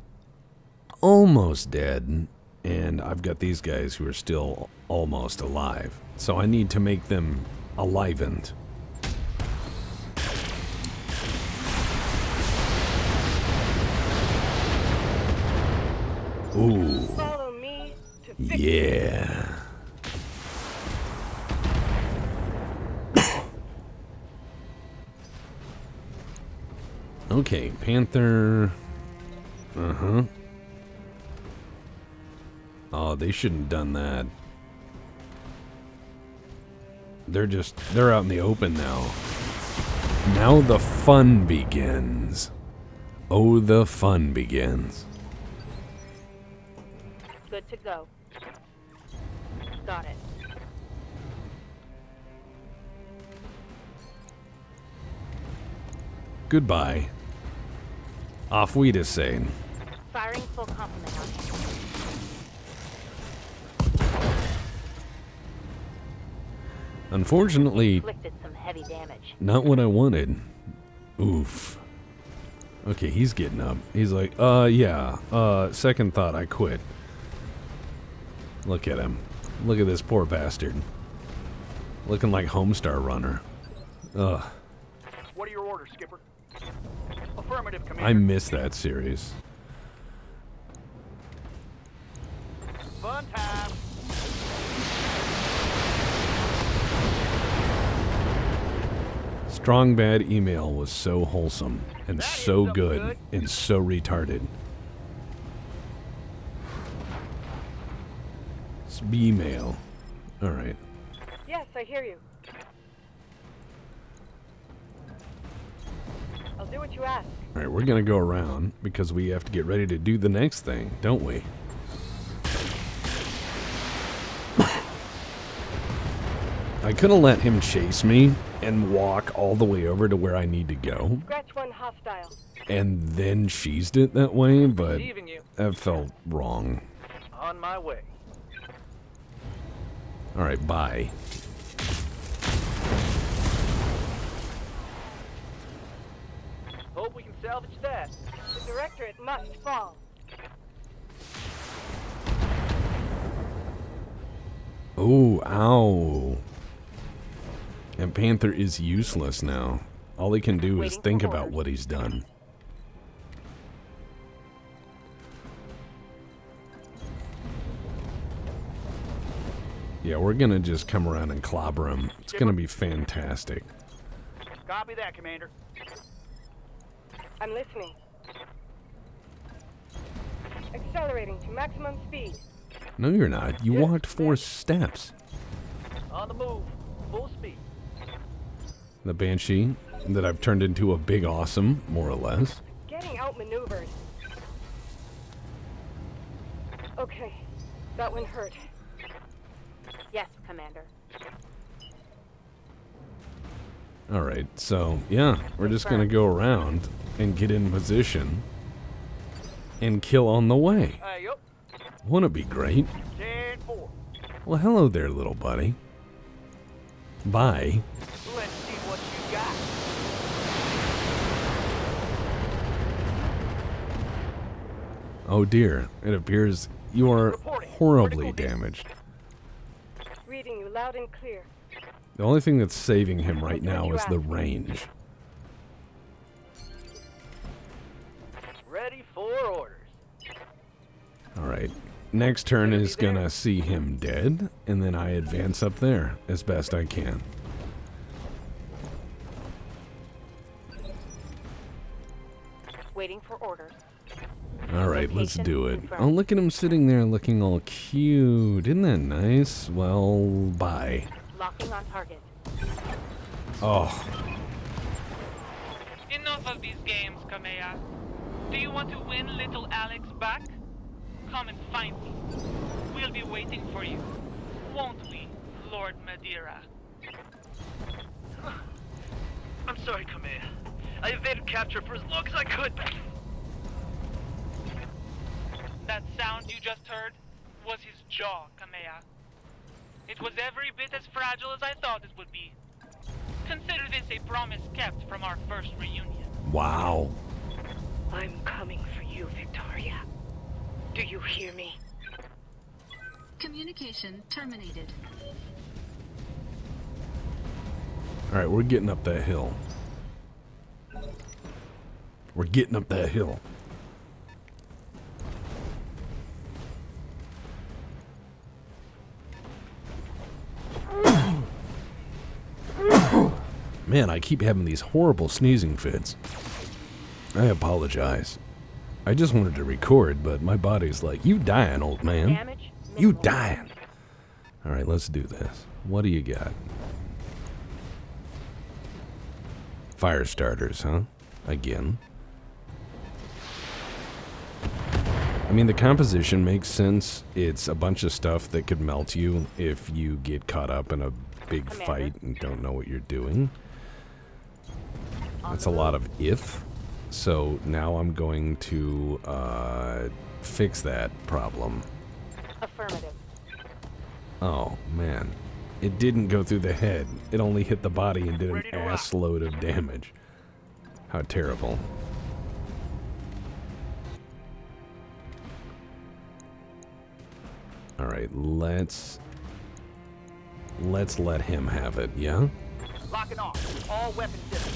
almost dead, and I've got these guys who are still almost alive. So I need to make them alivened. Ooh.
Follow me to fix
Yeah. Okay, Panther. Uh-huh. Oh, they shouldn't have done that. They're out in the open now. Now the fun begins. Oh, the fun begins.
Good to go. Got it.
Goodbye. Auf Wiedersehen.
Firing full complement on him.
Unfortunately,
Inflicted some heavy damage.
not what I wanted. Oof. Okay, he's getting up. He's like, yeah, second thought, I quit. Look at him. Look at this poor bastard. Looking like Homestar Runner. Ugh.
What are your orders, Skipper? Affirmative, Commander.
I miss that series.
Fun time.
Strong Bad Email was so wholesome, and
That is
so
something
good,
good.
and so retarded. It's B-mail. Alright.
Yes, I hear you. I'll do what you ask.
Alright, we're gonna go around, because we have to get ready to do the next thing, don't we? I could have let him chase me and walk all the way over to where I need to go,
Scratch one hostile.
and then cheesed it that way, but
Receiving you.
that felt wrong.
On my way.
Alright, bye.
Hope we can salvage that.
The Directorate must fall.
Oh, ow. And Panther is useless now. All he can do is think about what he's done. Yeah, we're gonna just come around and clobber him. It's gonna be fantastic.
Copy that, Commander.
I'm listening. Accelerating to maximum speed.
No, you're not. You walked 4 steps.
On the move. Full speed.
The Banshee that I've turned into a big awesome, more or less.
Getting outmaneuvered. Okay, that one hurt.
Yes, Commander.
Alright, so, yeah, we're just gonna go around and get in position and kill on the way.
Yup.
Wouldn't it be great?
10-4.
Well, hello there, little buddy. Bye.
Let's see what you got.
Oh dear, it appears you are horribly damaged.
Reading you loud and clear.
The only thing that's saving him right now is the range.
Ready for orders.
Alright, next turn is gonna see him dead, and then I advance up there as best I can.
Waiting for orders.
Alright, let's do it. Oh, look at him sitting there looking all cute. Isn't that nice? Well, bye.
Locking on target.
Oh,
Enough of these games, Kamea. Do you want to win little Alex back? Come and find me. We'll be waiting for you. Won't we, Lord Madeira?
I'm sorry, Kamea. I evaded capture for as long as I could.
That sound you just heard was his jaw, Kamea. It was every bit as fragile as I thought it would be. Consider this a promise kept from our first reunion.
wow.
I'm coming for you, Victoria. Do you hear me?
Communication terminated.
Alright, we're getting up that hill. We're getting up that hill. Man, I keep having these horrible sneezing fits. I apologize. I just wanted to record, but my body's like, you dying, old man.
Damage.
You
minimal.
dying. Alright, let's do this. What do you got? Fire starters, huh? Again. I mean, the composition makes sense. It's a bunch of stuff that could melt you if you get caught up in a big fight and don't know what you're doing. That's a lot of if. So now I'm going to fix that problem.
Affirmative.
Oh, man. It didn't go through the head. It only hit the body and did an
Ready to rock.
ass load of damage. How terrible. Alright, let's let him have it, yeah?
Locking off. All weapon systems.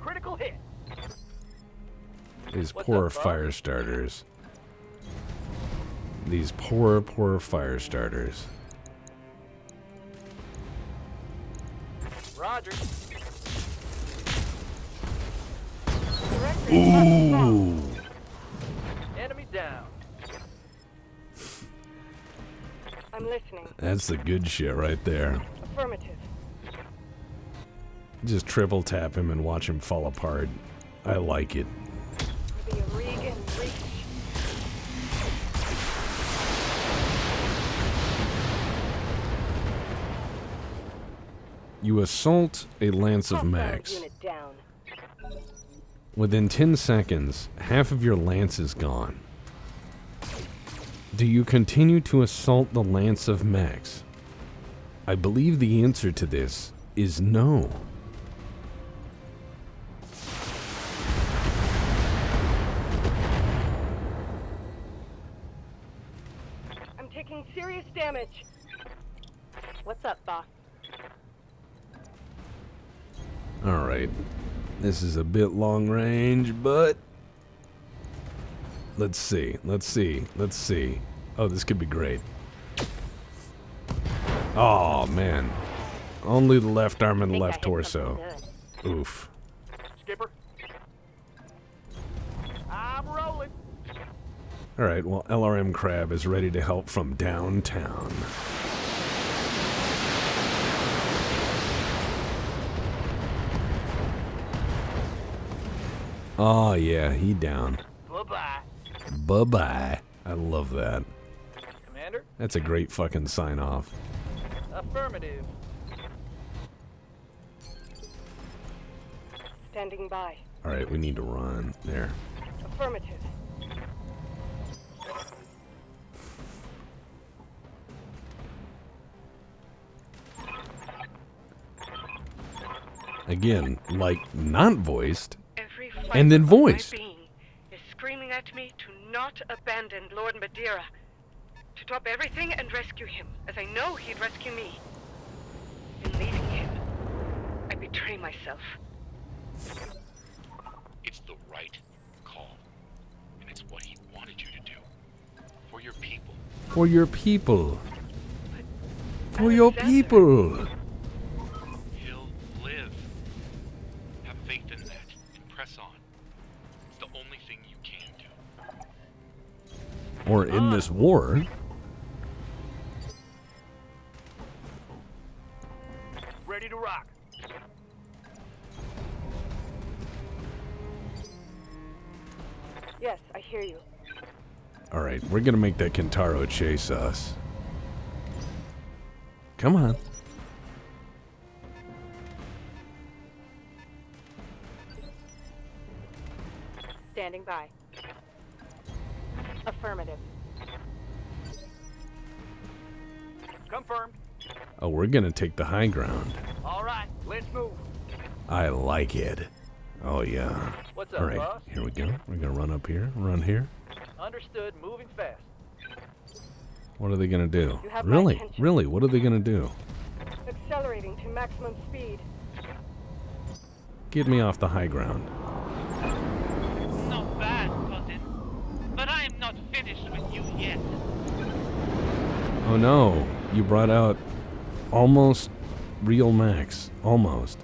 Critical hit.
These
What's
poor
up, bro?
fire starters. These poor fire starters.
Roger.
Ooh!
Enemy down.
I'm listening.
That's the good shit right there.
Affirmative.
Just triple tap him and watch him fall apart. I like it.
The Regan reach.
You assault a lance of
Hostile
mechs.
unit down.
Within 10 seconds, half of your lance is gone. Do you continue to assault the lance of mechs? I believe the answer to this is no.
I'm taking serious damage.
What's up, boss?
Alright. This is a bit long range, but... Let's see. Oh, this could be great. Oh, man. Only the left arm and the left torso. Oof.
Skipper. I'm rolling.
Alright, well, LRM Crab is ready to help from downtown. Oh, yeah, he down.
Bye-bye.
Bye-bye. I love that.
Commander?
That's a great fucking sign-off.
Affirmative.
Standing by.
Alright, we need to run. There.
Affirmative.
Again, like, not voiced.
Every
And then
fiber of my
voiced.
being is screaming at me to not abandon Lord Madeira. To drop everything and rescue him, as I know he'd rescue me. In leaving him, I betray myself.
It's the right call. And it's what he wanted you to do. For your people.
For your people. For your people.
He'll live. Have faith in that and press on. It's the only thing you can do.
Or in this war.
Ready to rock.
Yes, I hear you.
Alright, we're gonna make that Kentaro chase us. Come on.
Standing by. Affirmative.
Confirmed.
Oh, we're gonna take the high ground.
All right, let's move.
I like it. Oh, yeah.
What's up,
Alright,
boss?
here we go. We're gonna run up here, run here.
Understood. Moving fast.
What are they gonna do?
You have my
Really?
attention.
Really? What are they gonna do?
Accelerating to maximum speed.
Get me off the high ground.
Not bad, cousin. But I am not finished with you yet.
Oh no, you brought out almost real mechs. Almost.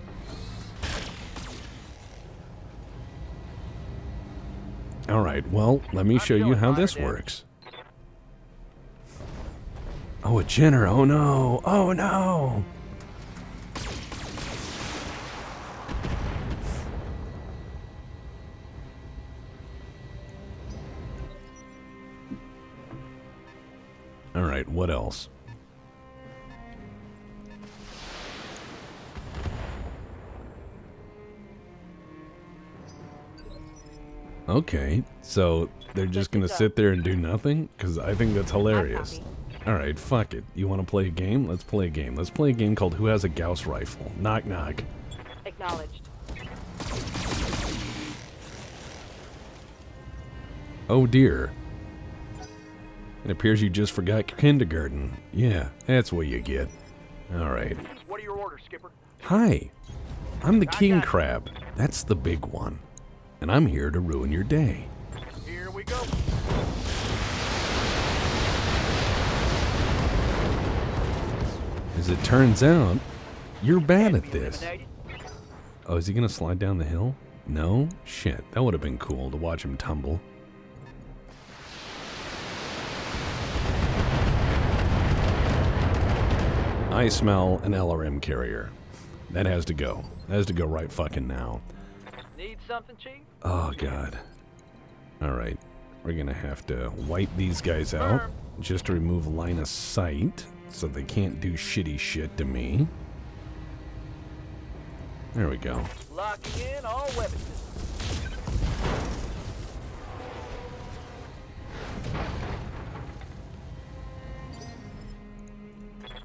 Alright, well, let me show you
feeling
how
fire,
this
Dad.
works. Oh, a Jenner. Oh no. Oh no. Alright, what else? Okay, so they're just gonna sit there and do nothing? Because I think that's hilarious. Alright, fuck it. You want to play a game? Let's play a game. Let's play a game called Who Has a Gauss Rifle? Knock knock.
Acknowledged.
Oh dear. It appears you just forgot kindergarten. Yeah, that's what you get. Alright.
What are your orders, Skipper?
Hi, I'm the King Crab. That's the big one. And I'm here to ruin your day.
Here we go.
As it turns out, you're bad at
Be
this.
eliminated.
Oh, is he gonna slide down the hill? No? Shit, that would have been cool to watch him tumble. I smell an LRM carrier. That has to go. That has to go right fucking now.
Need something, Chief?
Oh, God. Alright. We're gonna have to wipe these guys out just to remove line of sight so they can't do shitty shit to me. There we go.
Locking in all weapons.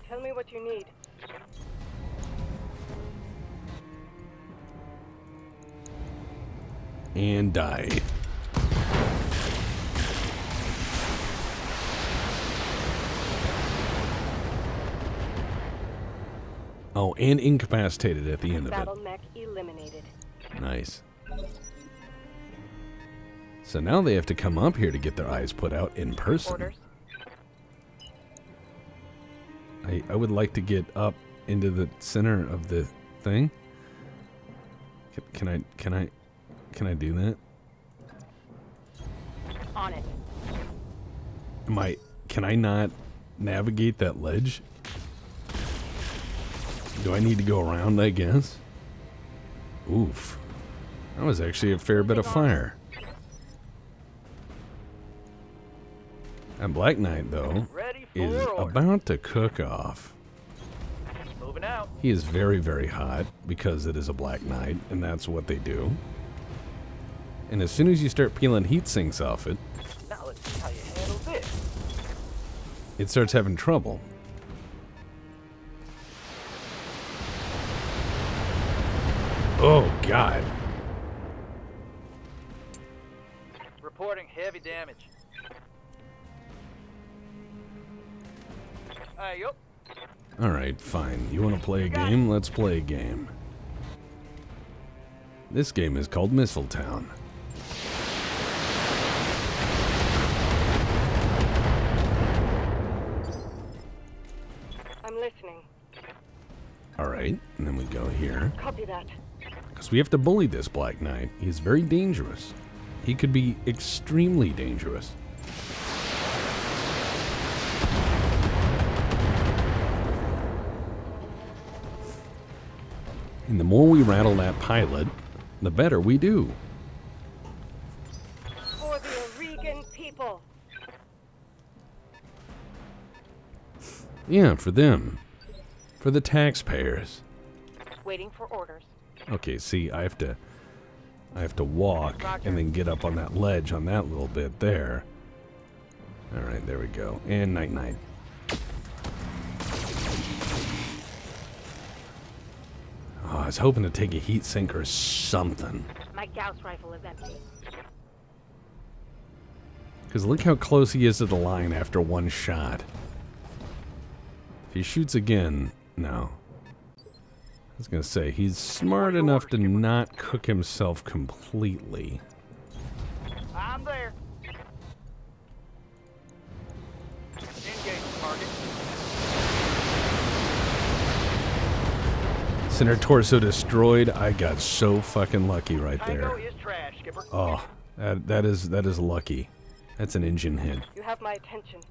Tell me what you need.
And die. Oh, and incapacitated at the end of
Battle
it.
mech eliminated.
Nice. So now they have to come up here to get their eyes put out in person.
Orders.
I would like to get up into the center of the thing. Can I do that?
On it.
Can I not navigate that ledge? Do I need to go around, I guess? Oof. That was actually a fair bit of fire. And Black Knight, though,
Ready for
is
order.
about to cook off.
Moving out.
He is very, very hot because it is a Black Knight, and that's what they do. And as soon as you start peeling heat sinks off it,
Now let's see how you handle this.
it starts having trouble. Oh, God.
Reporting heavy damage. Yup.
Alright, fine. You want to play a game? Let's play a game. This game is called Mistletown.
I'm listening.
Alright, and then we go here.
Copy that.
Because we have to bully this Black Knight. He's very dangerous. He could be extremely dangerous. And the more we rattle that pilot, the better we do.
For the Oregon people.
Yeah, for them. For the taxpayers.
Waiting for orders.
Okay, see, I have to walk and then get up on that ledge on that little bit there. Alright, there we go. And night-night. Oh, I was hoping to take a heat sink or something.
My Gauss rifle is empty.
Because look how close he is to the line after one shot. If he shoots again, no. I was going to say, he's smart enough to not cook himself completely.
I'm there. Engage target.
Center torso destroyed. I got so fucking lucky right
Tango
there.
is trash, Skipper.
Oh, that is lucky. That's an engine hit.
You have my attention.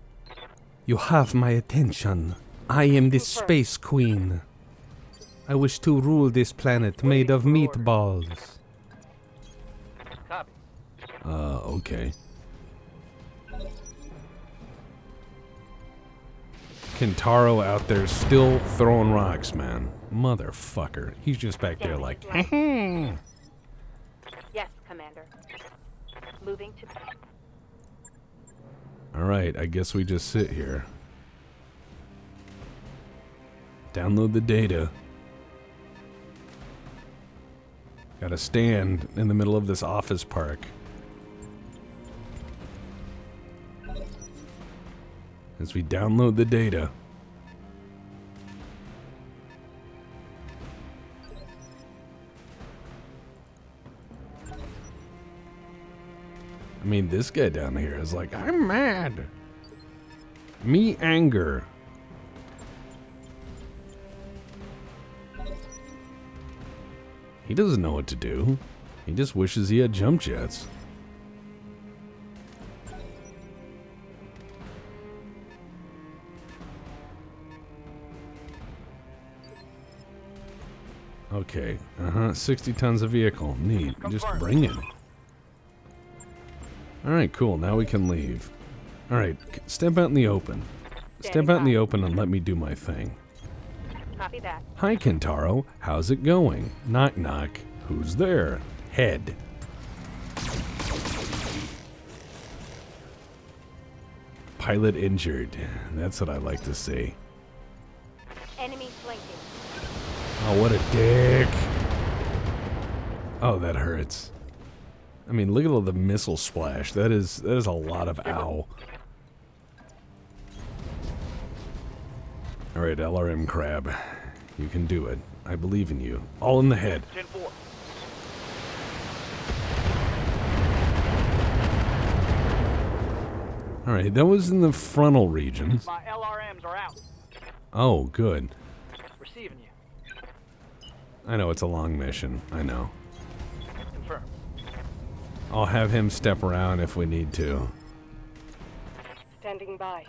You have my attention. I am the Space Queen. I wish to rule this planet made of meatballs.
Copy.
Okay. Kentaro out there still throwing rocks, man. Motherfucker. He's just back there like,
Yes, Commander. Moving to...
alright, I guess we just sit here. Download the data. Gotta stand in the middle of this office park. As we download the data. I mean, this guy down here is like, I'm mad. Me anger. He doesn't know what to do. He just wishes he had jump jets. Okay, 60 tons of vehicle. Neat. Just bring it. Alright, cool. Now we can leave. Alright, step out in the open. Step out in the open and let me do my thing.
Copy.
Copy that.
Hi, Kentaro. How's it going? Knock, knock. Who's there? Head. Pilot injured. That's what I like to see.
Enemy flanking.
Oh, what a dick. Oh, that hurts. I mean, look at all the missile splash. That is a lot of ow. All right, LRM Crab. You can do it. I believe in you. All in the head.
10-4.
All right, that was in the frontal region.
My LRMs are out.
Oh, good.
Receiving you.
I know it's a long mission. I know.
Confirm.
I'll have him step around if we need to.
Standing by.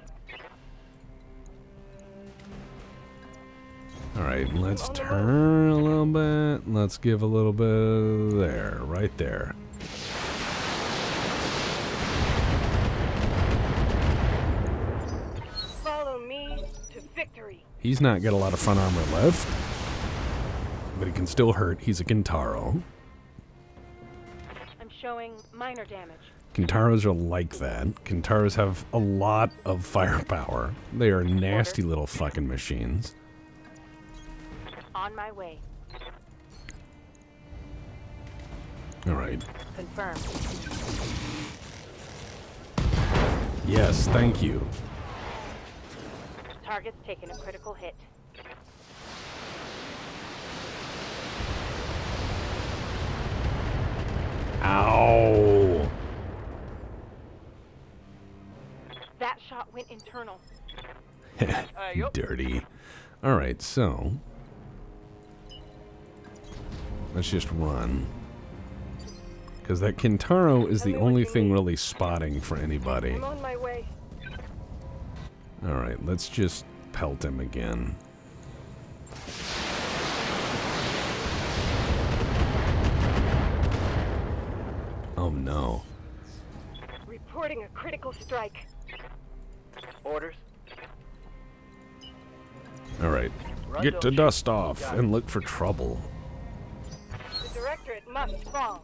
All right, let's turn a little bit. Let's give a little bit there, right there.
Follow me to victory.
He's not got a lot of front armor left, but he can still hurt. He's a Kentaro.
I'm showing minor damage.
Kentaros are like that. Kentaros have a lot of firepower. They are nasty little fucking machines.
On my way.
All right.
Confirmed.
Yes, thank you.
Target's taken a critical hit.
Ow.
That shot went internal.
Dirty. All right, so let's just run. Because that Kentaro is the only thing really spotting for anybody.
I'm on my way.
All right, let's just pelt him again. Oh no.
Reporting a critical strike.
Orders.
All right, get to dust off and look for trouble.
The directorate must fall.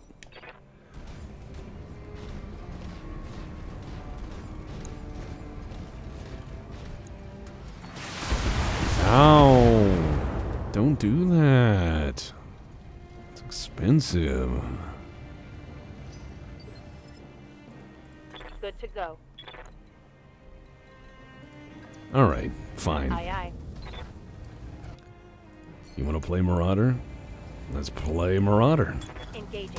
Ow! Don't do that. It's expensive.
Good to go.
All right, fine.
Aye, aye.
You want to play Marauder? Let's play Marauder.
Engaging.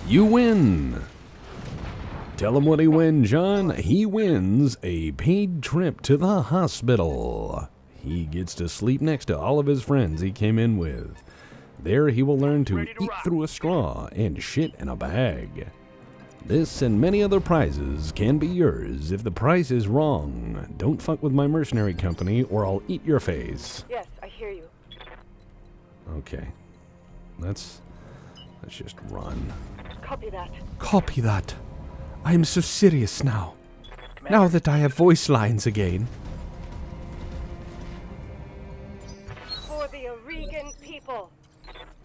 You win! Tell him what he wins, John. He wins a paid trip to the hospital. He gets to sleep next to all of his friends he came in with. There he will learn to eat through a straw and shit in a bag. This and many other prizes can be yours if the price is wrong. Don't fuck with my mercenary company or I'll eat your face.
Yes, I hear you.
Okay. Let's just run.
Copy that.
Copy that. I am so serious now. Now that I have voice lines again.
For the Oregon people.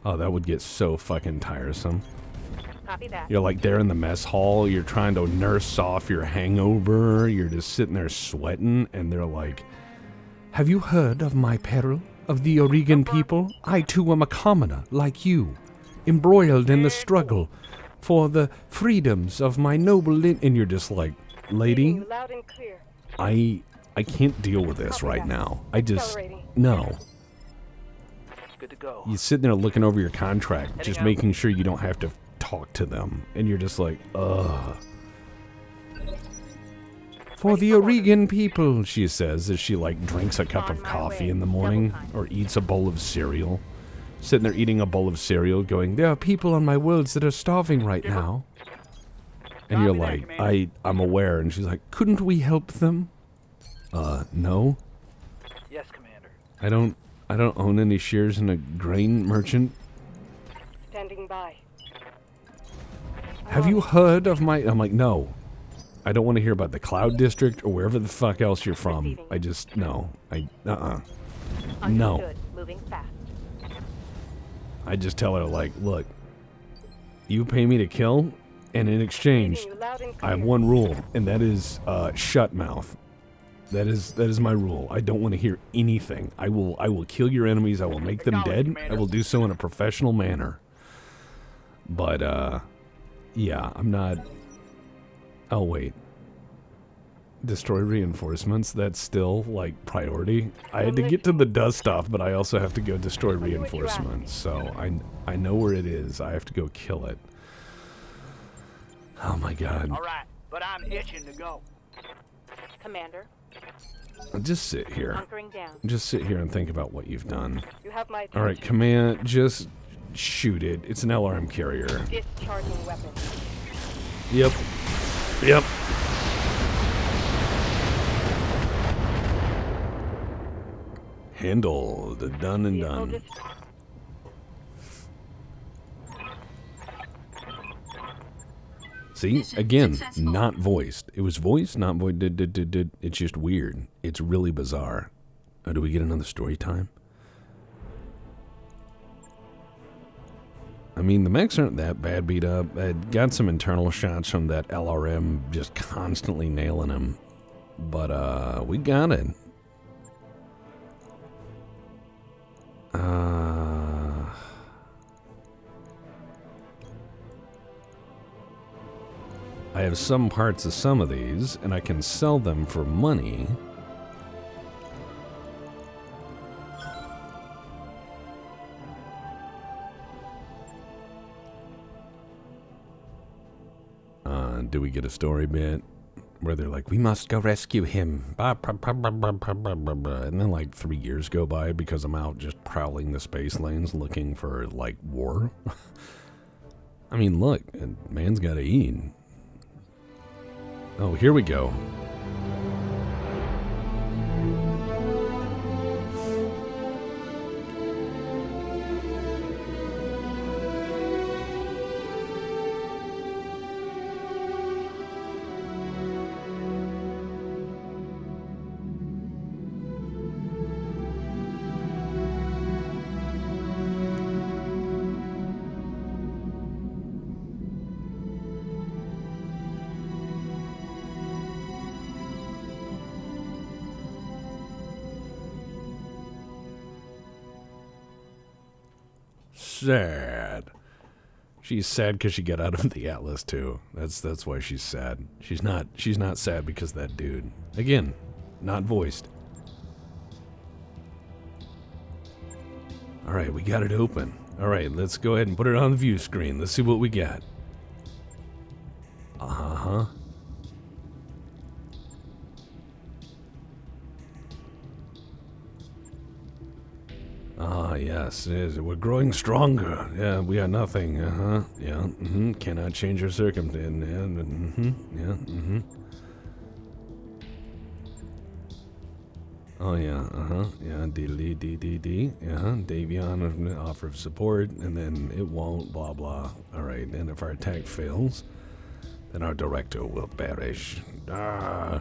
Oh, that would get so fucking tiresome.
Copy that.
You're like there in the mess hall, you're trying to nurse off your hangover, you're just sitting there sweating, and they're like, have you heard of my peril, of the Oregon people? I too am a commoner, like you, embroiled in the struggle for the freedoms of my noble and you're just like, lady,
Loud and clear.
I can't deal with this right now. I just, no.
Good to go.
You're sitting there looking over your contract, just making sure you don't have to talk to them. And you're just like, ugh. For the Oregon people, she says, as she like drinks a cup of coffee in the morning or eats a bowl of cereal. Sitting there eating a bowl of cereal going, there are people on my worlds that are starving right now. And you're like, I'm aware. And she's like, couldn't we help them? No.
Yes, Commander.
I don't own any shares in a grain merchant.
Standing by.
Have you heard of my... I'm like, no. I don't want to hear about the Cloud District or wherever the fuck else you're from. I just, no. No.
Understood. Moving fast.
I just tell her, like, look, you pay me to kill, and in exchange,
Hearing you loud and
I have
clear.
one rule, and that is shut mouth. That is my rule. I don't want to hear anything. I will kill your enemies. I will make them dead. I will do so in a professional manner. But yeah, I'm not. Oh wait. Destroy reinforcements. That's still like priority. I had to get to the dust off, but I also have to go destroy reinforcements. So I know where it is. I have to go kill it. Oh my god.
All right, but I'm itching to go.
Commander,
Just sit here.
hunkering down.
Just sit here and think about what you've done.
You have my attention.
All right, command. Just shoot it. It's an LRM carrier.
Discharging weapon.
Yep. Yep. Handled. Done and
Vehicle
done.
dis-
See,
Mission
again,
successful.
not voiced. It was voiced, not voiced. It's just weird. It's really bizarre. Oh, do we get another story time? I mean, the mechs aren't that bad beat up. I got some internal shots from that LRM just constantly nailing him. But, we got it. I have some parts of some of these, and I can sell them for money. Do we get a story bit where they're like, we must go rescue him? And then like 3 years go by because I'm out just prowling the space lanes looking for like war. I mean, look, man's gotta eat. Oh, here we go. Sad. She's sad because she got out of the Atlas too. That's why she's sad. She's not sad because of that dude. Again, not voiced. All right, we got it open. All right, let's go ahead and put it on the view screen. Let's see what we got. Uh-huh. Ah, yes, we're growing stronger. Yeah, we are nothing. Yeah, cannot change your circumstance. Yeah, Oh, yeah, yeah, D. Davion, offer of support, and then it won't, blah, blah. All right, and if our attack fails, then our director will perish. Ah.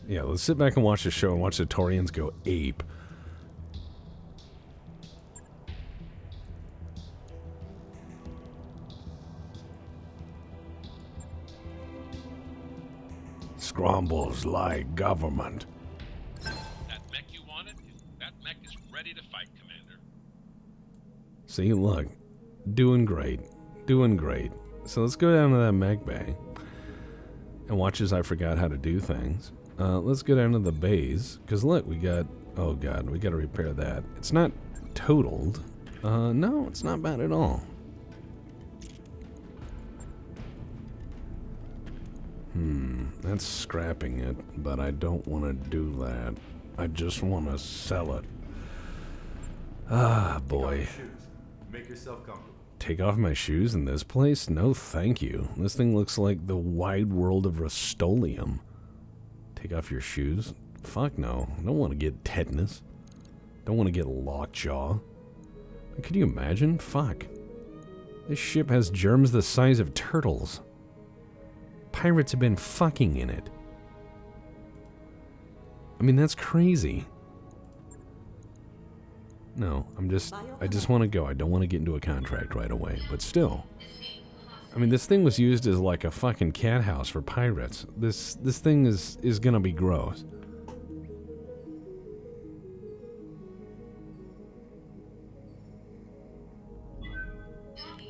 Yeah, let's sit back and watch the show and watch the Torians go ape. Scrombles like government.
That mech you wanted, that mech is ready to fight, Commander.
See, look. Doing great. Doing great. So let's go down to that mech bay. And watch as I forgot how to do things. Let's go down to the bays. Because look, we got... Oh god, we got to repair that. It's not totaled. No, it's not bad at all. That's scrapping it, but I don't want to do that. I just want to sell it. Ah, boy.
Make yourself comfortable.
Take off my shoes in this place? No, thank you. This thing looks like the wide world of Rustolium. Take off your shoes? Fuck no. I don't want to get tetanus. Don't want to get lockjaw. Could you imagine? Fuck. This ship has germs the size of turtles. Pirates have been fucking in it. I mean, that's crazy. No, I just want to go. I don't want to get into a contract right away, but still. I mean, this thing was used as like a fucking cat house for pirates. This thing is gonna be gross.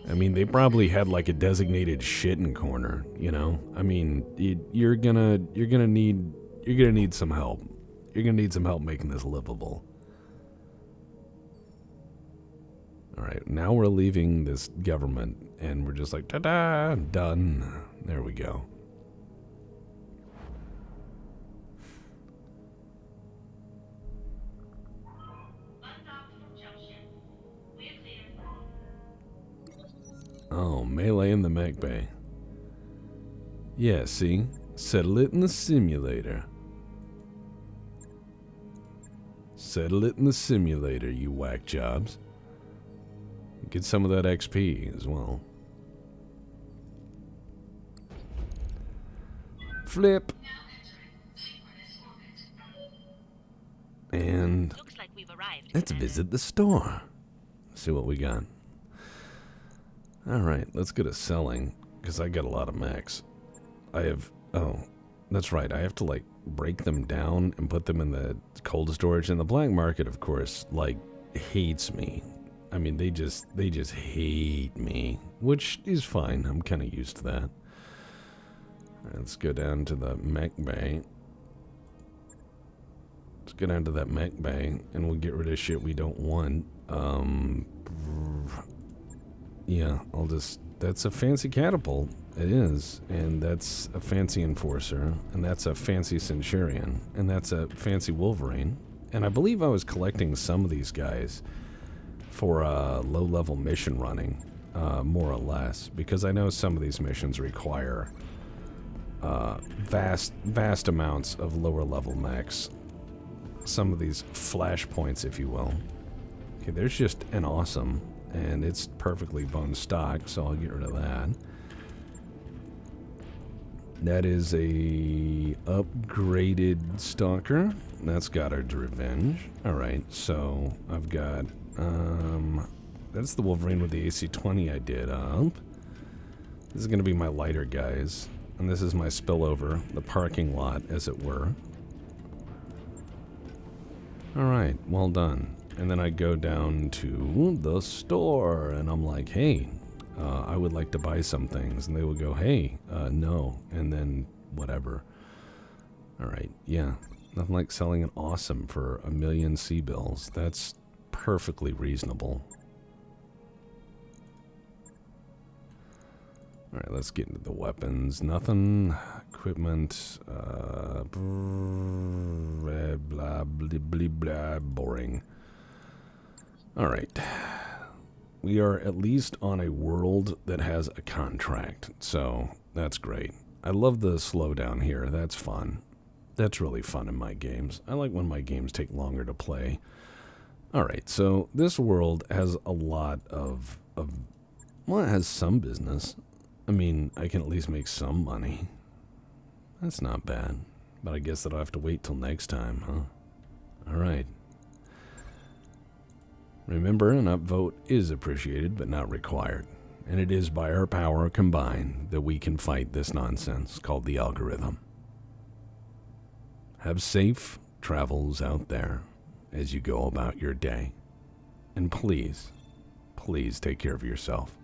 I mean, they probably had like a designated shitting corner, you know? I mean, you're gonna need some help. You're gonna need some help making this livable. Alright, now we're leaving this government, and we're just like, ta-da, done. There we go. Oh, melee in the mech bay. Yeah, see? Settle it in the simulator. Settle it in the simulator, you whack jobs. Get some of that XP as well. Flip. And
Looks like we've arrived.
let's visit the store. See what we got. Alright, let's go to selling, because I got a lot of mechs. I have, oh, that's right, I have to like break them down and put them in the cold storage, and the black market, of course, like, hates me. I mean, they just hate me, which is fine. I'm kind of used to that. Right, let's go down to the mech bay. Let's go down to that mech bay, and we'll get rid of shit we don't want. Yeah, I'll just... That's a fancy catapult. It is. And that's a fancy enforcer. And that's a fancy centurion. And that's a fancy wolverine. And I believe I was collecting some of these guys for low-level mission running, more or less, because I know some of these missions require vast amounts of lower-level mechs. Some of these flashpoints, if you will. Okay, there's just an awesome, and it's perfectly bone stock, so I'll get rid of that. That is a upgraded stalker. That's Goddard's Revenge. Alright, so I've got... that's the Wolverine with the AC-20 I did up. This is going to be my lighter guys. And this is my spillover, the parking lot, as it were. Alright, well done. And then I go down to the store, and I'm like, hey, I would like to buy some things. And they would go, hey, no. And then whatever. Alright, yeah. Nothing like selling an awesome for 1,000,000 C-bills. That's perfectly reasonable. Alright, let's get into the weapons. Nothing. Equipment. Blah, blah, blah, blah, boring. Alright. We are at least on a world that has a contract, so that's great. I love the slowdown here. That's fun. That's really fun in my games. I like when my games take longer to play. Alright, so this world has a lot of... Well, it has some business. I mean, I can at least make some money. That's not bad. But I guess that I'll have to wait till next time, huh? Alright. Remember, an upvote is appreciated, but not required. And it is by our power combined that we can fight this nonsense called the algorithm. Have safe travels out there as you go about your day. And please, please take care of yourself.